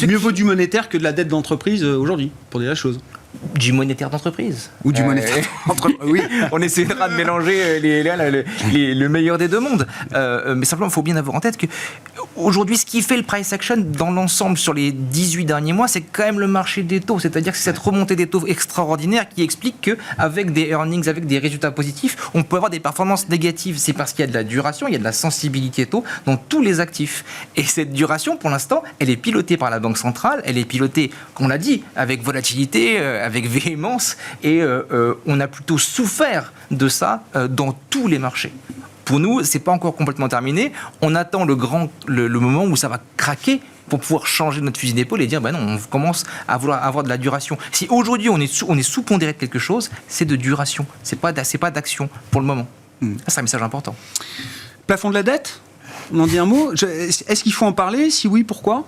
Mieux vaut du monétaire que de la dette d'entreprise aujourd'hui, pour dire la chose. Du monétaire d'entreprise. Ou du monétaire d'entreprise, oui. On essaiera de mélanger le meilleur des deux mondes. Mais simplement, il faut bien avoir en tête que aujourd'hui, ce qui fait le price action dans l'ensemble sur les 18 derniers mois, c'est quand même le marché des taux. C'est-à-dire que c'est cette remontée des taux extraordinaire qui explique qu'avec des earnings, avec des résultats positifs, on peut avoir des performances négatives. C'est parce qu'il y a de la duration, il y a de la sensibilité taux dans tous les actifs. Et cette duration, pour l'instant, elle est pilotée par la Banque centrale, elle est pilotée, comme on l'a dit, avec volatilité, avec véhémence, et on a plutôt souffert de ça dans tous les marchés. Pour nous, c'est pas encore complètement terminé. On attend le moment où ça va craquer pour pouvoir changer notre fusil d'épaule et dire non, on commence à vouloir avoir de la duration. Si aujourd'hui on est sous-pondéré de quelque chose, c'est de duration. C'est pas d'action pour le moment. C'est un message important. Plafond de la dette, on en dit un mot. Est-ce qu'il faut en parler? Si oui, pourquoi?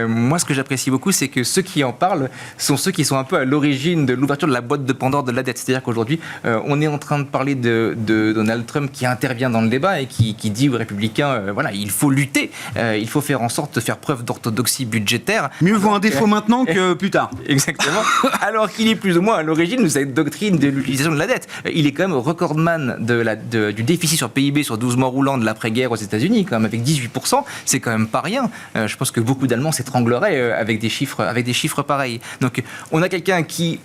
Moi, ce que j'apprécie beaucoup, c'est que ceux qui en parlent sont ceux qui sont un peu à l'origine de l'ouverture de la boîte de Pandore de la dette. C'est-à-dire qu'aujourd'hui, on est en train de parler de Donald Trump qui intervient dans le débat et qui dit aux républicains, il faut lutter, il faut faire en sorte de faire preuve d'orthodoxie budgétaire. Mieux vaut un défaut maintenant que plus tard. Exactement. Alors qu'il est plus ou moins à l'origine de cette doctrine de l'utilisation de la dette. Il est quand même recordman du déficit sur PIB sur 12 mois roulants de l'après-guerre aux États-Unis, quand même avec 18%. C'est quand même pas rien. Je pense que beaucoup d'Allemands s'étranglerait avec des chiffres pareils. Donc on a quelqu'un qui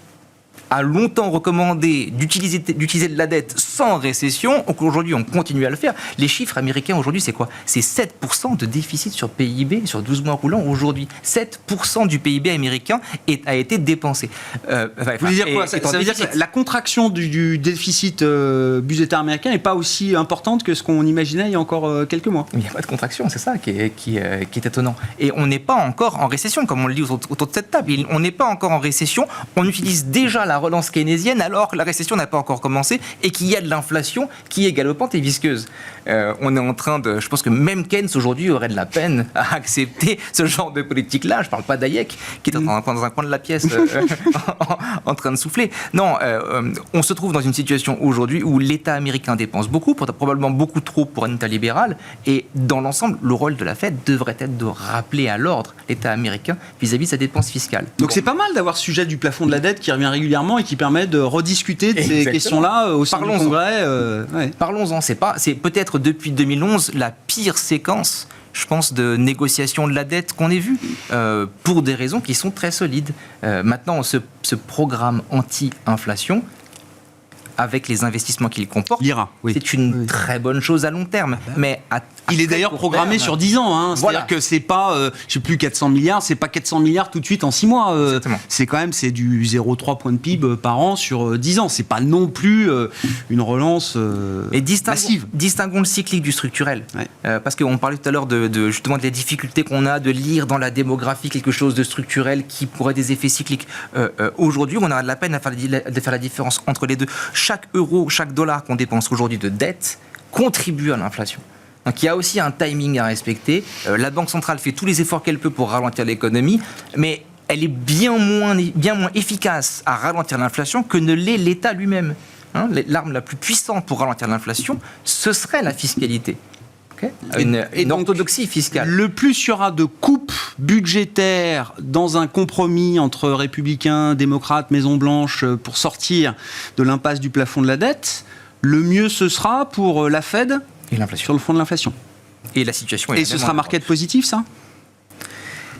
a longtemps recommandé d'utiliser de la dette sans récession. Aujourd'hui, on continue à le faire. Les chiffres américains aujourd'hui, c'est quoi? C'est 7% de déficit sur PIB sur 12 mois roulants aujourd'hui. 7% du PIB américain a été dépensé. Vous voulez dire quoi? Ça veut dire que la contraction du déficit budgétaire américain n'est pas aussi importante que ce qu'on imaginait il y a encore quelques mois. Il n'y a pas de contraction, c'est ça qui est étonnant. Et on n'est pas encore en récession, comme on le dit autour de cette table. On n'est pas encore en récession. On utilise déjà la relance keynésienne alors que la récession n'a pas encore commencé et qu'il y a de l'inflation qui est galopante et visqueuse. On est en train de... Je pense que même Keynes aujourd'hui aurait de la peine à accepter ce genre de politique-là. Je ne parle pas d'Hayek qui est dans un coin de la pièce en train de souffler. Non, on se trouve dans une situation aujourd'hui où l'État américain dépense beaucoup, probablement beaucoup trop pour un État libéral, et dans l'ensemble, le rôle de la Fed devrait être de rappeler à l'ordre l'État américain vis-à-vis de sa dépense fiscale. Donc c'est pas mal d'avoir ce sujet du plafond de la dette qui revient régulièrement et qui permet de rediscuter de ces questions-là au sein du Congrès. Parlons-en. C'est peut-être depuis 2011 la pire séquence, je pense, de négociation de la dette qu'on ait vue, pour des raisons qui sont très solides. Maintenant, ce programme anti-inflation, avec les investissements qu'il comporte, c'est une très bonne chose à long terme. Mais il est d'ailleurs programmé sur 10 ans. Hein. C'est-à-dire que c'est pas, je sais plus, 400 milliards, c'est pas 400 milliards tout de suite en 6 mois. C'est quand même du 0,3 points de PIB par an sur 10 ans. C'est pas non plus une relance massive. Distinguons le cyclique du structurel. Parce qu'on parlait tout à l'heure justement de la difficulté qu'on a de lire dans la démographie quelque chose de structurel qui pourrait des effets cycliques. Aujourd'hui, on a de la peine à faire la différence entre les deux. Chaque euro, chaque dollar qu'on dépense aujourd'hui de dette contribue à l'inflation. Donc il y a aussi un timing à respecter. La Banque centrale fait tous les efforts qu'elle peut pour ralentir l'économie, mais elle est bien moins efficace à ralentir l'inflation que ne l'est l'État lui-même. L'arme la plus puissante pour ralentir l'inflation, ce serait la fiscalité. Une orthodoxie fiscale. Le plus il y aura de coupes budgétaire dans un compromis entre républicains, démocrates, Maison-Blanche pour sortir de l'impasse du plafond de la dette, le mieux ce sera pour la Fed Et l'inflation. sur le front de l'inflation. Et la situation est Et ce sera marqué de positif, ça?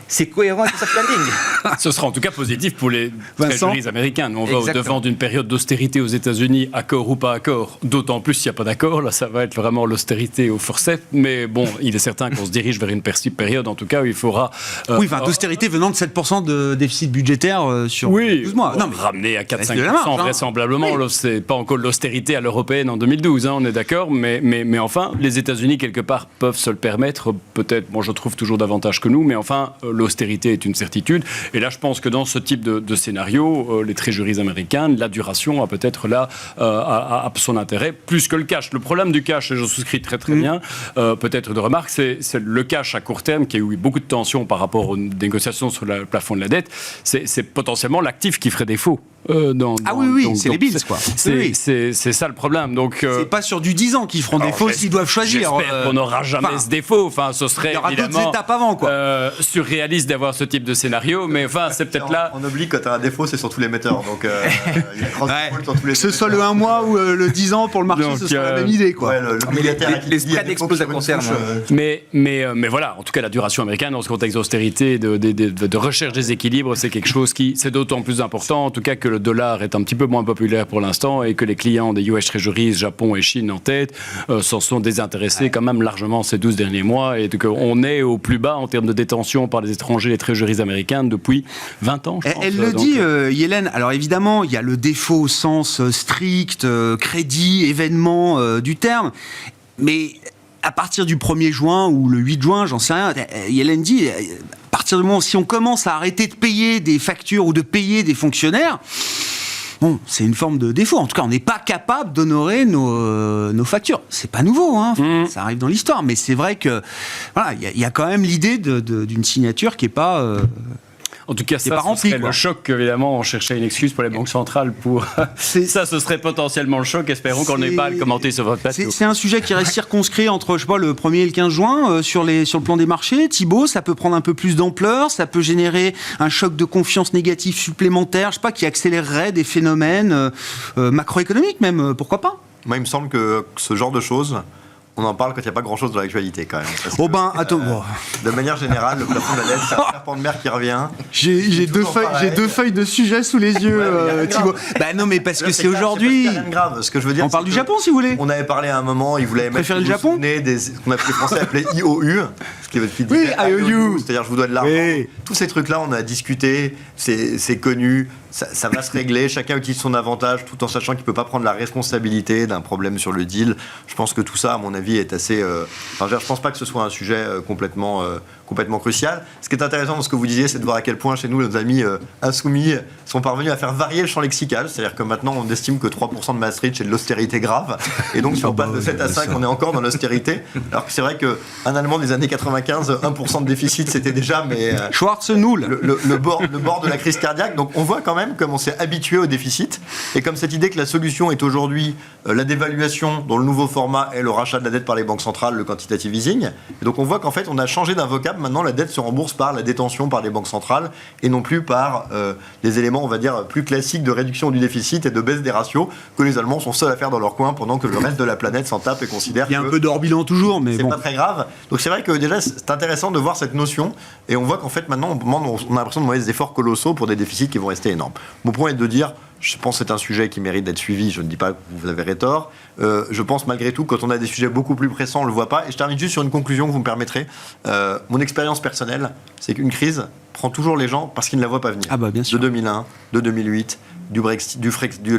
C'est cohérent avec le soft landing. Ce sera en tout cas positif pour les Vincent treasuries américains. Nous, on va Exactement. au-devant d'une période d'austérité aux États-Unis, accord ou pas accord. D'autant plus s'il n'y a pas d'accord, là, ça va être vraiment l'austérité au forceps. Mais bon, il est certain qu'on se dirige vers une période, en tout cas, où il faudra. Oui, enfin, d'austérité venant de 7% de déficit budgétaire sur 12 mois. Non, mais ramener à reste de la marge, 4-5%, hein. vraisemblablement. Oui. Là, c'est pas encore l'austérité à l'européenne en 2012, hein, on est d'accord. Mais enfin, les États-Unis, quelque part, peuvent se le permettre. Peut-être, moi, je trouve toujours davantage que nous. Mais enfin, l'austérité est une certitude. Et là, je pense que dans ce type de scénario, les treasuries américaines, la duration a peut-être là a son intérêt, plus que le cash. Le problème du cash, et je souscris très bien, peut-être de remarque, c'est le cash à court terme qui a eu beaucoup de tensions par rapport aux négociations sur le plafond de la dette. C'est potentiellement l'actif qui ferait défaut. C'est les bills, quoi. C'est ça le problème. Donc, c'est pas sur du 10 ans qu'ils feront défaut s'ils doivent choisir. J'espère qu'on n'aura jamais ce défaut. Enfin, ce serait il y aura évidemment d'autres étapes avant, quoi. surréaliste d'avoir ce type de scénario, mais enfin, c'est peut-être là. On oublie que quand tu as un défaut, c'est sur tous les metteurs. Donc, il y a cross default sur tous les Que ce soit le 1 mois ou le 10 ans pour le marché, Donc, ce sera la même idée, quoi. Ouais, l'obligataire les spreads explosent à court terme. Mais voilà, en tout cas, la duration américaine dans ce contexte d'austérité, de recherche des équilibres, c'est quelque chose qui, c'est d'autant plus important, en tout cas, que le dollar est un petit peu moins populaire pour l'instant et que les clients des US Treasuries, Japon et Chine en tête, s'en sont désintéressés quand même largement ces 12 derniers mois et qu'on est au plus bas en termes de détention par les étrangers, les Treasuries américaines depuis 20 ans, je pense. Elle le dit, Yellen. Alors évidemment, il y a le défaut au sens strict, crédit, événement du terme, mais à partir du 1er juin ou le 8 juin, j'en sais rien, Yellen dit, à partir du moment où si on commence à arrêter de payer des factures ou de payer des fonctionnaires, bon, c'est une forme de défaut. En tout cas, on n'est pas capable d'honorer nos factures. C'est pas nouveau, hein. Ça arrive dans l'histoire, mais c'est vrai que voilà, il y a quand même l'idée d'une signature qui est pas. En tout cas, ça, rempli, ce serait quoi. le choc, évidemment, on cherchait une excuse pour les banques centrales pour... Ça, ce serait potentiellement le choc, espérons qu'on n'ait pas à le commenter sur votre plateau. C'est un sujet qui reste circonscrit entre, je sais pas, le 1er et le 15 juin, sur le plan des marchés. Thibaut, ça peut prendre un peu plus d'ampleur, ça peut générer un choc de confiance négatif supplémentaire, je sais pas, qui accélérerait des phénomènes macroéconomiques même, pourquoi pas? Moi, il me semble que ce genre de choses, on en parle quand il n'y a pas grand-chose dans l'actualité, quand même. Parce Oh que, ben, attends. de manière générale, le plafond de la dette, c'est un serpent de mer qui revient. J'ai toujours pareil. deux feuilles de sujets sous les yeux, Ouais, mais y a rien de Thibaut. grave. Bah non, mais parce que Là, c'est clair, aujourd'hui. parce qu'il y a rien de grave. Ce que je veux dire, On parle c'est du que Japon, si vous voulez. On avait parlé à un moment, ils voulaient mettre Préférez le Japon ce qu'on appelait les Français appelaient IOU, ce qui veut dire IOU. c'est-à-dire je vous dois de l'argent. Oui. Tous ces trucs-là, on a discuté, c'est connu, ça va se régler, chacun utilise son avantage tout en sachant qu'il ne peut pas prendre la responsabilité d'un problème sur le deal. Je pense que tout ça, à mon avis, est assez... je ne pense pas que ce soit un sujet complètement crucial. Ce qui est intéressant dans ce que vous disiez, c'est de voir à quel point chez nous, nos amis insoumis sont parvenus à faire varier le champ lexical. C'est-à-dire que maintenant, on estime que 3% de Maastricht, c'est de l'austérité grave. Et donc, si on passe de 7 à 5, on est encore dans l'austérité. Alors que c'est vrai qu'un Allemand des années 95, 1% de déficit, c'était déjà... mais Schwarzenegger. le bord de la crise cardiaque. Donc on voit quand même comme on s'est habitué au déficit et comme cette idée que la solution est aujourd'hui la dévaluation dont le nouveau format est le rachat de la dette par les banques centrales, le quantitative easing. Et donc on voit qu'en fait on a changé d'un vocable. Maintenant la dette se rembourse par la détention par les banques centrales et non plus par des éléments on va dire plus classiques de réduction du déficit et de baisse des ratios que les Allemands sont seuls à faire dans leur coin pendant que le reste de la planète s'en tape et considère Il y a que un peu d'or bilan toujours, mais c'est bon. pas très grave. Donc c'est vrai que déjà c'est intéressant de voir cette notion et on voit qu'en fait maintenant on a l'impression de demander des efforts colossaux pour des déficits qui vont rester énormes. Mon point est de dire, je pense que c'est un sujet qui mérite d'être suivi, je ne dis pas que vous avez tort. Je pense malgré tout, quand on a des sujets beaucoup plus pressants, on ne le voit pas. Et je termine juste sur une conclusion que vous me permettrez. Mon expérience personnelle, c'est qu'une crise prend toujours les gens parce qu'ils ne la voient pas venir. Ah bah bien sûr. De 2001, de 2008, du Brexit,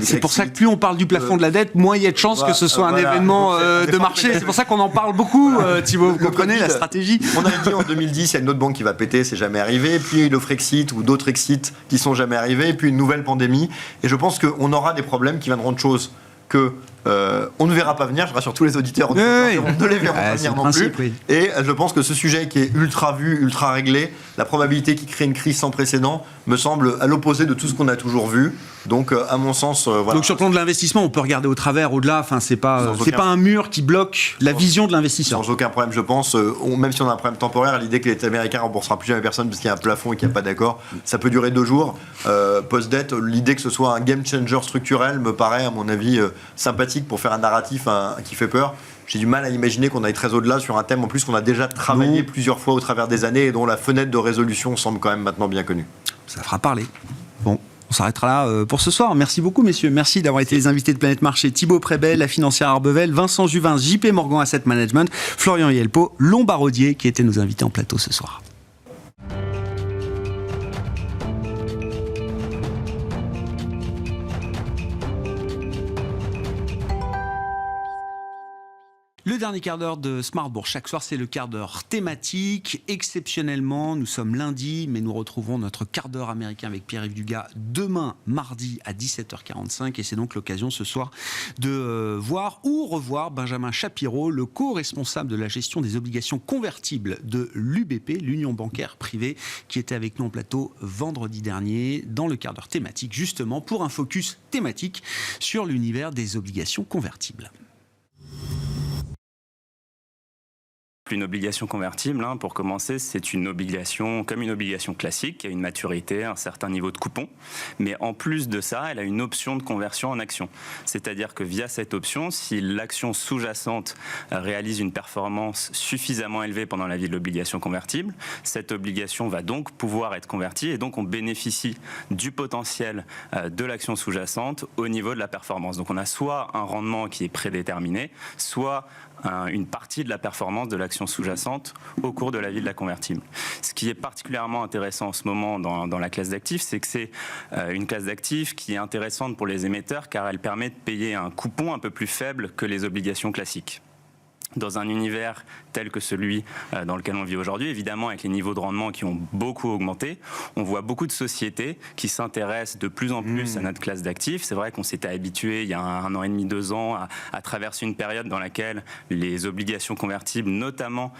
C'est pour ça que plus on parle du plafond de la dette, moins il y a de chances que ce soit un événement Donc, de marché. C'est pour ça qu'on en parle beaucoup, Thibaut. Vous comprenez la stratégie? On avait dit en 2010, il y a une autre banque qui va péter, c'est jamais arrivé. Puis le Frexit ou d'autres exits qui sont jamais arrivés. Et puis une nouvelle pandémie. Et je pense qu'on aura des problèmes qui viendront de choses que on ne verra pas venir. Je rassure tous les auditeurs, on ne les verra pas venir non plus. Oui. Et je pense que ce sujet qui est ultra vu, ultra réglé, la probabilité qu'il crée une crise sans précédent me semble à l'opposé de tout ce qu'on a toujours vu. Donc, à mon sens, voilà. Donc, sur le plan de l'investissement, on peut regarder au travers, au-delà. Enfin, c'est pas un mur qui bloque la vision de l'investisseur. Sans aucun problème, je pense. Même si on a un problème temporaire, l'idée que les Américains ne remboursera plus jamais personne parce qu'il y a un plafond et qu'il n'y a pas d'accord, ça peut durer 2 jours. Post-dette, l'idée que ce soit un game changer structurel me paraît, à mon avis, sympathique pour faire un narratif qui fait peur. J'ai du mal à imaginer qu'on aille très au-delà sur un thème en plus qu'on a déjà travaillé plusieurs fois au travers des années et dont la fenêtre de résolution semble quand même maintenant bien connue. Ça fera parler. Bon. On s'arrêtera là pour ce soir. Merci beaucoup, messieurs. Merci d'avoir été les invités de Planète Marché. Thibaut Prébel, la financière Arbevel, Vincent Juvin, JP Morgan Asset Management, Florian Yelpo, Lombardier, qui étaient nos invités en plateau ce soir. Le dernier quart d'heure de Smart Bourse. Chaque soir, c'est le quart d'heure thématique. Exceptionnellement, nous sommes lundi, mais nous retrouverons notre quart d'heure américain avec Pierre-Yves Dugas demain, mardi, à 17h45. Et c'est donc l'occasion ce soir de voir ou revoir Benjamin Shapiro, le co-responsable de la gestion des obligations convertibles de l'UBP, l'Union bancaire privée, qui était avec nous en plateau vendredi dernier dans le quart d'heure thématique, justement pour un focus thématique sur l'univers des obligations convertibles. Une obligation convertible, pour commencer, c'est une obligation comme une obligation classique, qui a une maturité, un certain niveau de coupon. Mais en plus de ça, elle a une option de conversion en action. C'est-à-dire que via cette option, si l'action sous-jacente réalise une performance suffisamment élevée pendant la vie de l'obligation convertible, cette obligation va donc pouvoir être convertie et donc on bénéficie du potentiel de l'action sous-jacente au niveau de la performance. Donc on a soit un rendement qui est prédéterminé, soit une partie de la performance de l'action sous-jacente au cours de la vie de la convertible. Ce qui est particulièrement intéressant en ce moment dans la classe d'actifs, c'est que c'est une classe d'actifs qui est intéressante pour les émetteurs car elle permet de payer un coupon un peu plus faible que les obligations classiques. Dans un univers tel que celui dans lequel on vit aujourd'hui, évidemment avec les niveaux de rendement qui ont beaucoup augmenté, on voit beaucoup de sociétés qui s'intéressent de plus en plus à notre classe d'actifs. C'est vrai qu'on s'était habitué il y a 1 an et demi, 2 ans à traverser une période dans laquelle les obligations convertibles, notamment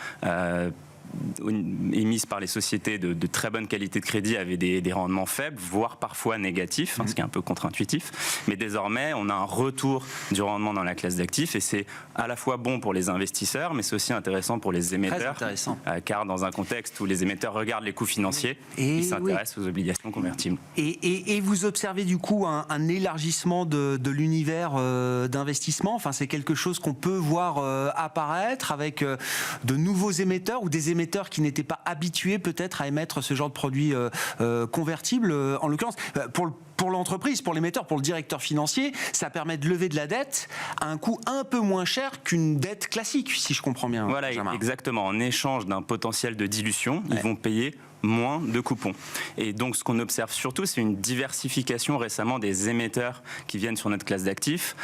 émises par les sociétés de très bonne qualité de crédit avaient des rendements faibles, voire parfois négatifs, ce qui est un peu contre-intuitif. Mais désormais, on a un retour du rendement dans la classe d'actifs et c'est à la fois bon pour les investisseurs, mais c'est aussi intéressant pour les émetteurs. Car dans un contexte où les émetteurs regardent les coûts financiers, ils s'intéressent aux obligations convertibles. Et vous observez du coup un élargissement de l'univers d'investissement. Enfin, c'est quelque chose qu'on peut voir apparaître avec de nouveaux émetteurs ou des émetteurs qui n'étaient pas habitués peut-être à émettre ce genre de produits convertibles. En l'occurrence, pour l'entreprise, pour l'émetteur, pour le directeur financier, ça permet de lever de la dette à un coût un peu moins cher qu'une dette classique, si je comprends bien. Voilà, Benjamin. Exactement. En échange d'un potentiel de dilution, ils vont payer moins de coupons. Et donc, ce qu'on observe surtout, c'est une diversification récemment des émetteurs qui viennent sur notre classe d'actifs.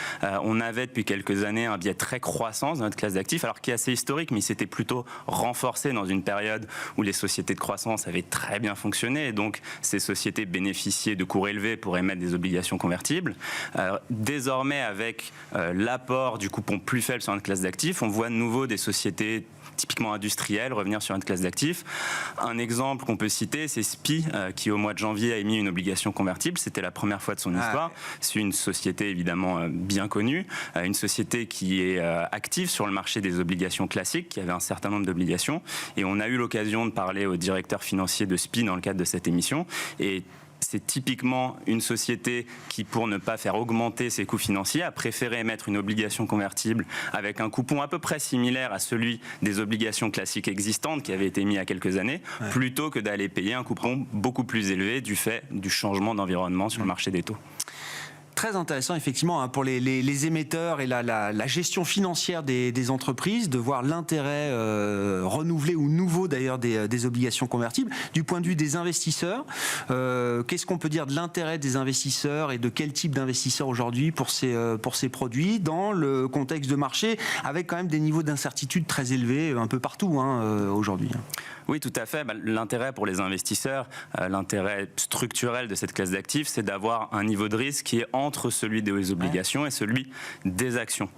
On avait depuis quelques années un biais très croissant dans notre classe d'actifs, alors qui est assez historique, mais il s'était plutôt renforcé dans une période où les sociétés de croissance avaient très bien fonctionné. Et donc, ces sociétés bénéficiaient de cours élevés pour émettre des obligations convertibles. Désormais, avec l'apport du coupon plus faible sur notre classe d'actifs, on voit de nouveau des sociétés typiquement industrielles revenir sur notre classe d'actifs. Un exemple qu'on peut citer, c'est SPI qui au mois de janvier a émis une obligation convertible. C'était la première fois de son histoire. C'est une société évidemment bien connue, une société qui est active sur le marché des obligations classiques, qui avait un certain nombre d'obligations. Et on a eu l'occasion de parler au directeur financier de SPI dans le cadre de cette émission. Et c'est typiquement une société qui, pour ne pas faire augmenter ses coûts financiers, a préféré émettre une obligation convertible avec un coupon à peu près similaire à celui des obligations classiques existantes qui avaient été mis il y a quelques années, plutôt que d'aller payer un coupon beaucoup plus élevé du fait du changement d'environnement sur le marché des taux. Très intéressant effectivement pour les émetteurs et la gestion financière des entreprises de voir l'intérêt renouvelé ou nouveau d'ailleurs des obligations convertibles. Du point de vue des investisseurs, qu'est-ce qu'on peut dire de l'intérêt des investisseurs et de quel type d'investisseurs aujourd'hui pour ces produits dans le contexte de marché avec quand même des niveaux d'incertitude très élevés un peu partout aujourd'hui? Oui, tout à fait. L'intérêt pour les investisseurs, l'intérêt structurel de cette classe d'actifs, c'est d'avoir un niveau de risque qui est entre celui des obligations et celui des actions.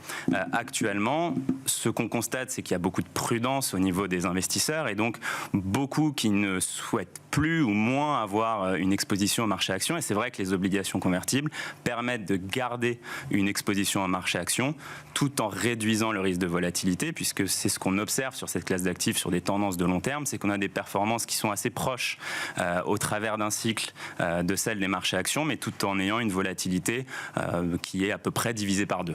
Actuellement, ce qu'on constate, c'est qu'il y a beaucoup de prudence au niveau des investisseurs et donc beaucoup qui ne souhaitent plus ou moins avoir une exposition au marché actions. Et c'est vrai que les obligations convertibles permettent de garder une exposition au marché actions tout en réduisant le risque de volatilité, puisque c'est ce qu'on observe sur cette classe d'actifs sur des tendances de long terme, c'est qu'on a des performances qui sont assez proches au travers d'un cycle de celles des marchés actions, mais tout en ayant une volatilité qui est à peu près divisée par 2.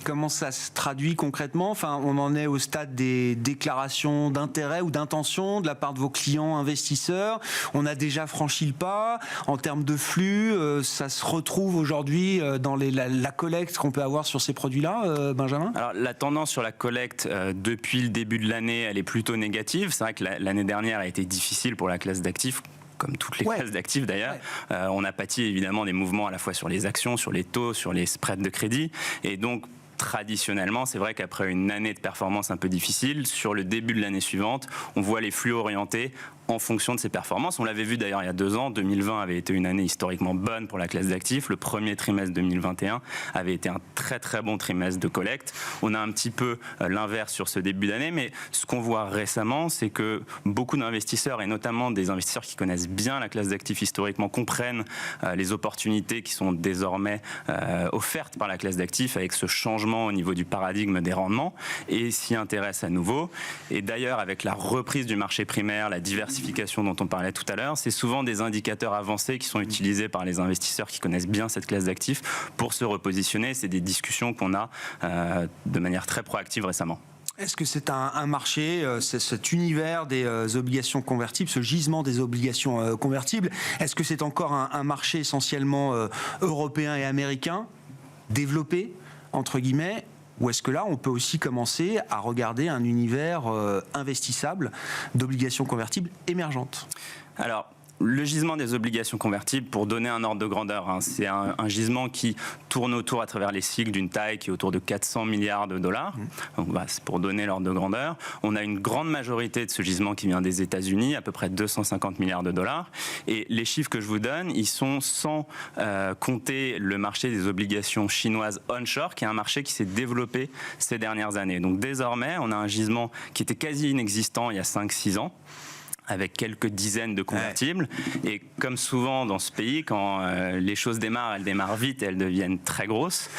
Comment ça se traduit concrètement ? Enfin, on en est au stade des déclarations d'intérêt ou d'intention de la part de vos clients investisseurs. On a déjà franchi le pas. En termes de flux, ça se retrouve aujourd'hui dans la collecte qu'on peut avoir sur ces produits-là, Benjamin ? Alors, la tendance sur la collecte depuis le début de l'année, elle est plutôt négative. C'est vrai que l'année dernière a été difficile pour la classe d'actifs, comme toutes les classes d'actifs d'ailleurs. On a pâti évidemment des mouvements à la fois sur les actions, sur les taux, sur les spreads de crédit. Et donc, traditionnellement, c'est vrai qu'après une année de performance un peu difficile, sur le début de l'année suivante, on voit les flux orientés en fonction de ses performances. On l'avait vu d'ailleurs il y a 2 ans, 2020 avait été une année historiquement bonne pour la classe d'actifs. Le premier trimestre 2021 avait été un très très bon trimestre de collecte. On a un petit peu l'inverse sur ce début d'année, mais ce qu'on voit récemment, c'est que beaucoup d'investisseurs, et notamment des investisseurs qui connaissent bien la classe d'actifs historiquement, comprennent les opportunités qui sont désormais offertes par la classe d'actifs avec ce changement au niveau du paradigme des rendements et s'y intéressent à nouveau. Et d'ailleurs, avec la reprise du marché primaire, la diversification dont on parlait tout à l'heure, c'est souvent des indicateurs avancés qui sont utilisés par les investisseurs qui connaissent bien cette classe d'actifs pour se repositionner. C'est des discussions qu'on a de manière très proactive récemment. Est-ce que c'est un marché, cet univers des obligations convertibles, ce gisement des obligations convertibles, est-ce que c'est encore un marché essentiellement européen et américain, développé, entre guillemets, ou est-ce que là, on peut aussi commencer à regarder un univers investissable d'obligations convertibles émergentes ? Alors, le gisement des obligations convertibles, pour donner un ordre de grandeur, c'est un gisement qui tourne autour à travers les cycles d'une taille qui est autour de 400 milliards de dollars. Donc, c'est pour donner l'ordre de grandeur. On a une grande majorité de ce gisement qui vient des États-Unis, à peu près 250 milliards de dollars. Et les chiffres que je vous donne, ils sont sans compter le marché des obligations chinoises onshore, qui est un marché qui s'est développé ces dernières années. Donc désormais, on a un gisement qui était quasi inexistant il y a 5-6 ans, avec quelques dizaines de convertibles. Et comme souvent dans ce pays, quand les choses démarrent, elles démarrent vite et elles deviennent très grosses.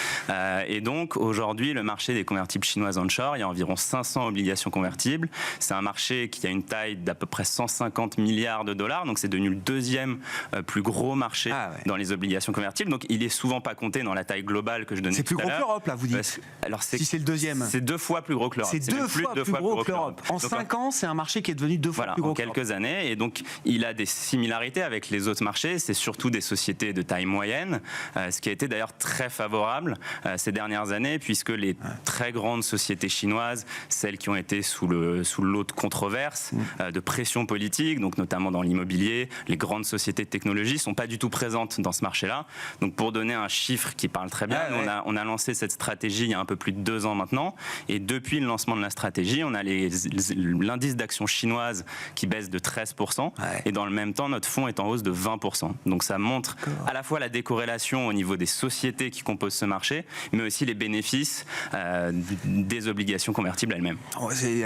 Et donc aujourd'hui, le marché des convertibles chinoises onshore, il y a environ 500 obligations convertibles. C'est un marché qui a une taille d'à peu près 150 milliards de dollars. Donc c'est devenu le 2e plus gros marché dans les obligations convertibles. Donc il est souvent pas compté dans la taille globale que je donnais tout à l'heure. C'est plus gros que l'Europe, là, vous dites. Alors si c'est le 2e. C'est 2 fois plus gros que l'Europe. C'est 2 fois plus gros que l'Europe. En 5 ans, c'est un marché qui est devenu 2 fois plus gros que l'Europe. Années, et donc il a des similarités avec les autres marchés. C'est surtout des sociétés de taille moyenne, ce qui a été d'ailleurs très favorable ces dernières années, puisque les très grandes sociétés chinoises, celles qui ont été sous le lot de controverses, de pression politique, donc notamment dans l'immobilier, les grandes sociétés de technologie sont pas du tout présentes dans ce marché-là. Donc pour donner un chiffre qui parle très bien, on a lancé cette stratégie il y a un peu plus de 2 ans maintenant, et depuis le lancement de la stratégie, on a l'indice d'action chinoise qui baisse de 13%, et dans le même temps, notre fonds est en hausse de 20%. Donc ça montre à la fois la décorrélation au niveau des sociétés qui composent ce marché, mais aussi les bénéfices des obligations convertibles elles-mêmes.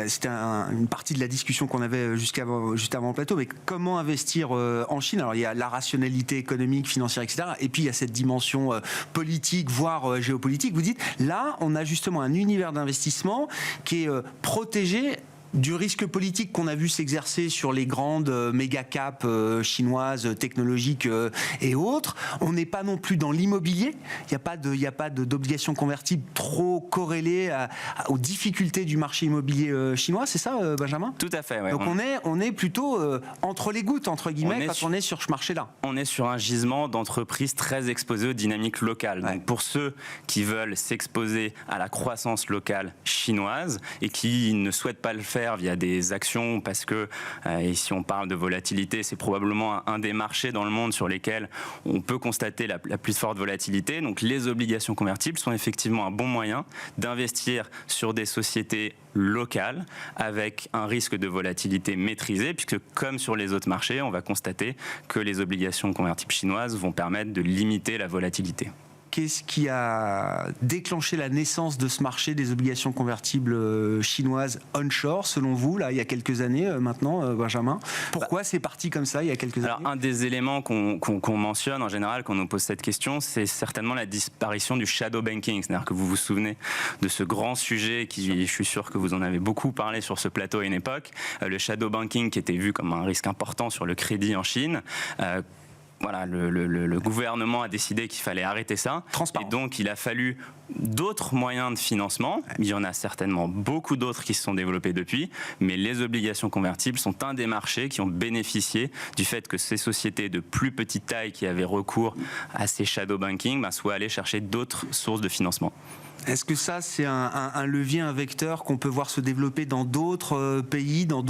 C'était une partie de la discussion qu'on avait juste avant le plateau, mais comment investir en Chine ? Alors il y a la rationalité économique, financière, etc. Et puis il y a cette dimension politique, voire géopolitique. Vous dites, là, on a justement un univers d'investissement qui est protégé du risque politique qu'on a vu s'exercer sur les grandes méga caps chinoises, technologiques et autres. On n'est pas non plus dans l'immobilier. Il n'y a pas d'obligations convertibles trop corrélées aux difficultés du marché immobilier chinois. C'est ça, Benjamin ? Tout à fait. Ouais. Donc on est plutôt entre les gouttes, entre guillemets, on est sur ce marché-là. On est sur un gisement d'entreprises très exposées aux dynamiques locales. Donc pour ceux qui veulent s'exposer à la croissance locale chinoise et qui ne souhaitent pas le faire faire via des actions parce que, et si on parle de volatilité, c'est probablement un des marchés dans le monde sur lesquels on peut constater la plus forte volatilité. Donc les obligations convertibles sont effectivement un bon moyen d'investir sur des sociétés locales avec un risque de volatilité maîtrisé, puisque comme sur les autres marchés, on va constater que les obligations convertibles chinoises vont permettre de limiter la volatilité. Qu'est-ce qui a déclenché la naissance de ce marché des obligations convertibles chinoises onshore, selon vous, là, il y a quelques années maintenant, Benjamin? Pourquoi c'est parti comme ça il y a quelques années? Alors, un des éléments qu'on mentionne en général quand on nous pose cette question, c'est certainement la disparition du shadow banking. C'est-à-dire que vous vous souvenez de ce grand sujet qui, je suis sûr que vous en avez beaucoup parlé sur ce plateau à une époque, le shadow banking qui était vu comme un risque important sur le crédit en Chine. Voilà, le gouvernement a décidé qu'il fallait arrêter ça. Et donc, il a fallu d'autres moyens de financement. Il y en a certainement beaucoup d'autres qui se sont développés depuis. Mais les obligations convertibles sont un des marchés qui ont bénéficié du fait que ces sociétés de plus petite taille qui avaient recours à ces shadow banking soient allées chercher d'autres sources de financement. Est-ce que ça, c'est un levier, un vecteur qu'on peut voir se développer dans d'autres pays, dans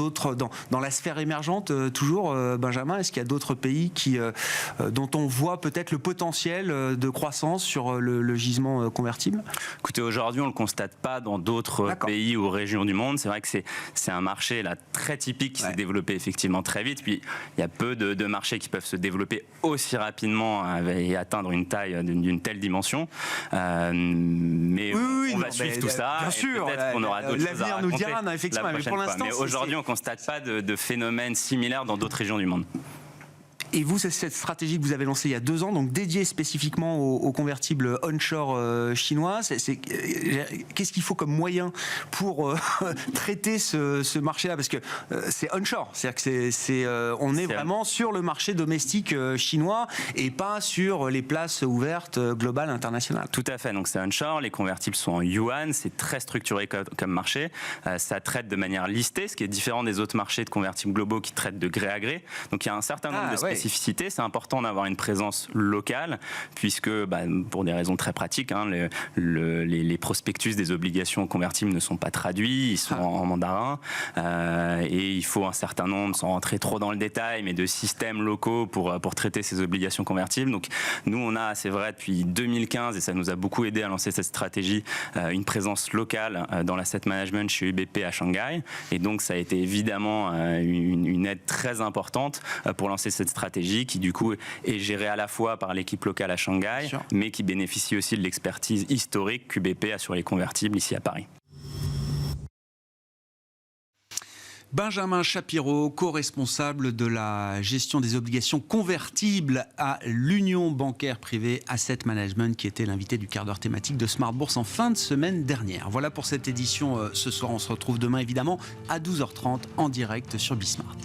la sphère émergente, toujours, Benjamin? Est-ce qu'il y a d'autres pays dont on voit peut-être le potentiel de croissance sur le gisement convertible? Écoutez, aujourd'hui, on ne le constate pas dans d'autres pays ou régions du monde. C'est vrai que c'est un marché là, très typique qui s'est développé effectivement très vite. Puis, il y a peu de marchés qui peuvent se développer aussi rapidement et atteindre une taille d'une telle dimension. Mais on va suivre tout ça. Bien sûr, peut-être qu'on aura d'autres choses à raconter nous dira, non, effectivement, mais pour l'instant, mais aujourd'hui, on ne constate pas de phénomènes similaires dans d'autres régions du monde. Et vous, c'est cette stratégie que vous avez lancée il y a 2 ans, donc dédiée spécifiquement aux convertibles onshore chinois. Qu'est-ce qu'il faut comme moyen pour traiter ce marché-là? Parce que c'est onshore, c'est-à-dire que on est vraiment sur le marché domestique chinois et pas sur les places ouvertes globales internationales. Tout à fait, donc c'est onshore, les convertibles sont en yuan, c'est très structuré comme marché. Ça traite de manière listée, ce qui est différent des autres marchés de convertibles globaux qui traitent de gré à gré. Donc il y a un certain nombre de spécificités. C'est important d'avoir une présence locale, puisque pour des raisons très pratiques, les prospectus des obligations convertibles ne sont pas traduits, ils sont en mandarin, et il faut un certain nombre, sans rentrer trop dans le détail, mais de systèmes locaux pour traiter ces obligations convertibles. Donc nous, on a, c'est vrai, depuis 2015, et ça nous a beaucoup aidé à lancer cette stratégie, une présence locale dans l'asset management chez UBP à Shanghai, et donc ça a été évidemment une aide très importante pour lancer cette stratégie qui du coup est gérée à la fois par l'équipe locale à Shanghai, mais qui bénéficie aussi de l'expertise historique qu'UBP a sur les convertibles ici à Paris. Benjamin Shapiro, co-responsable de la gestion des obligations convertibles à l'Union bancaire privée Asset Management, qui était l'invité du quart d'heure thématique de Smart Bourse en fin de semaine dernière. Voilà pour cette édition ce soir. On se retrouve demain évidemment à 12h30 en direct sur Bismart.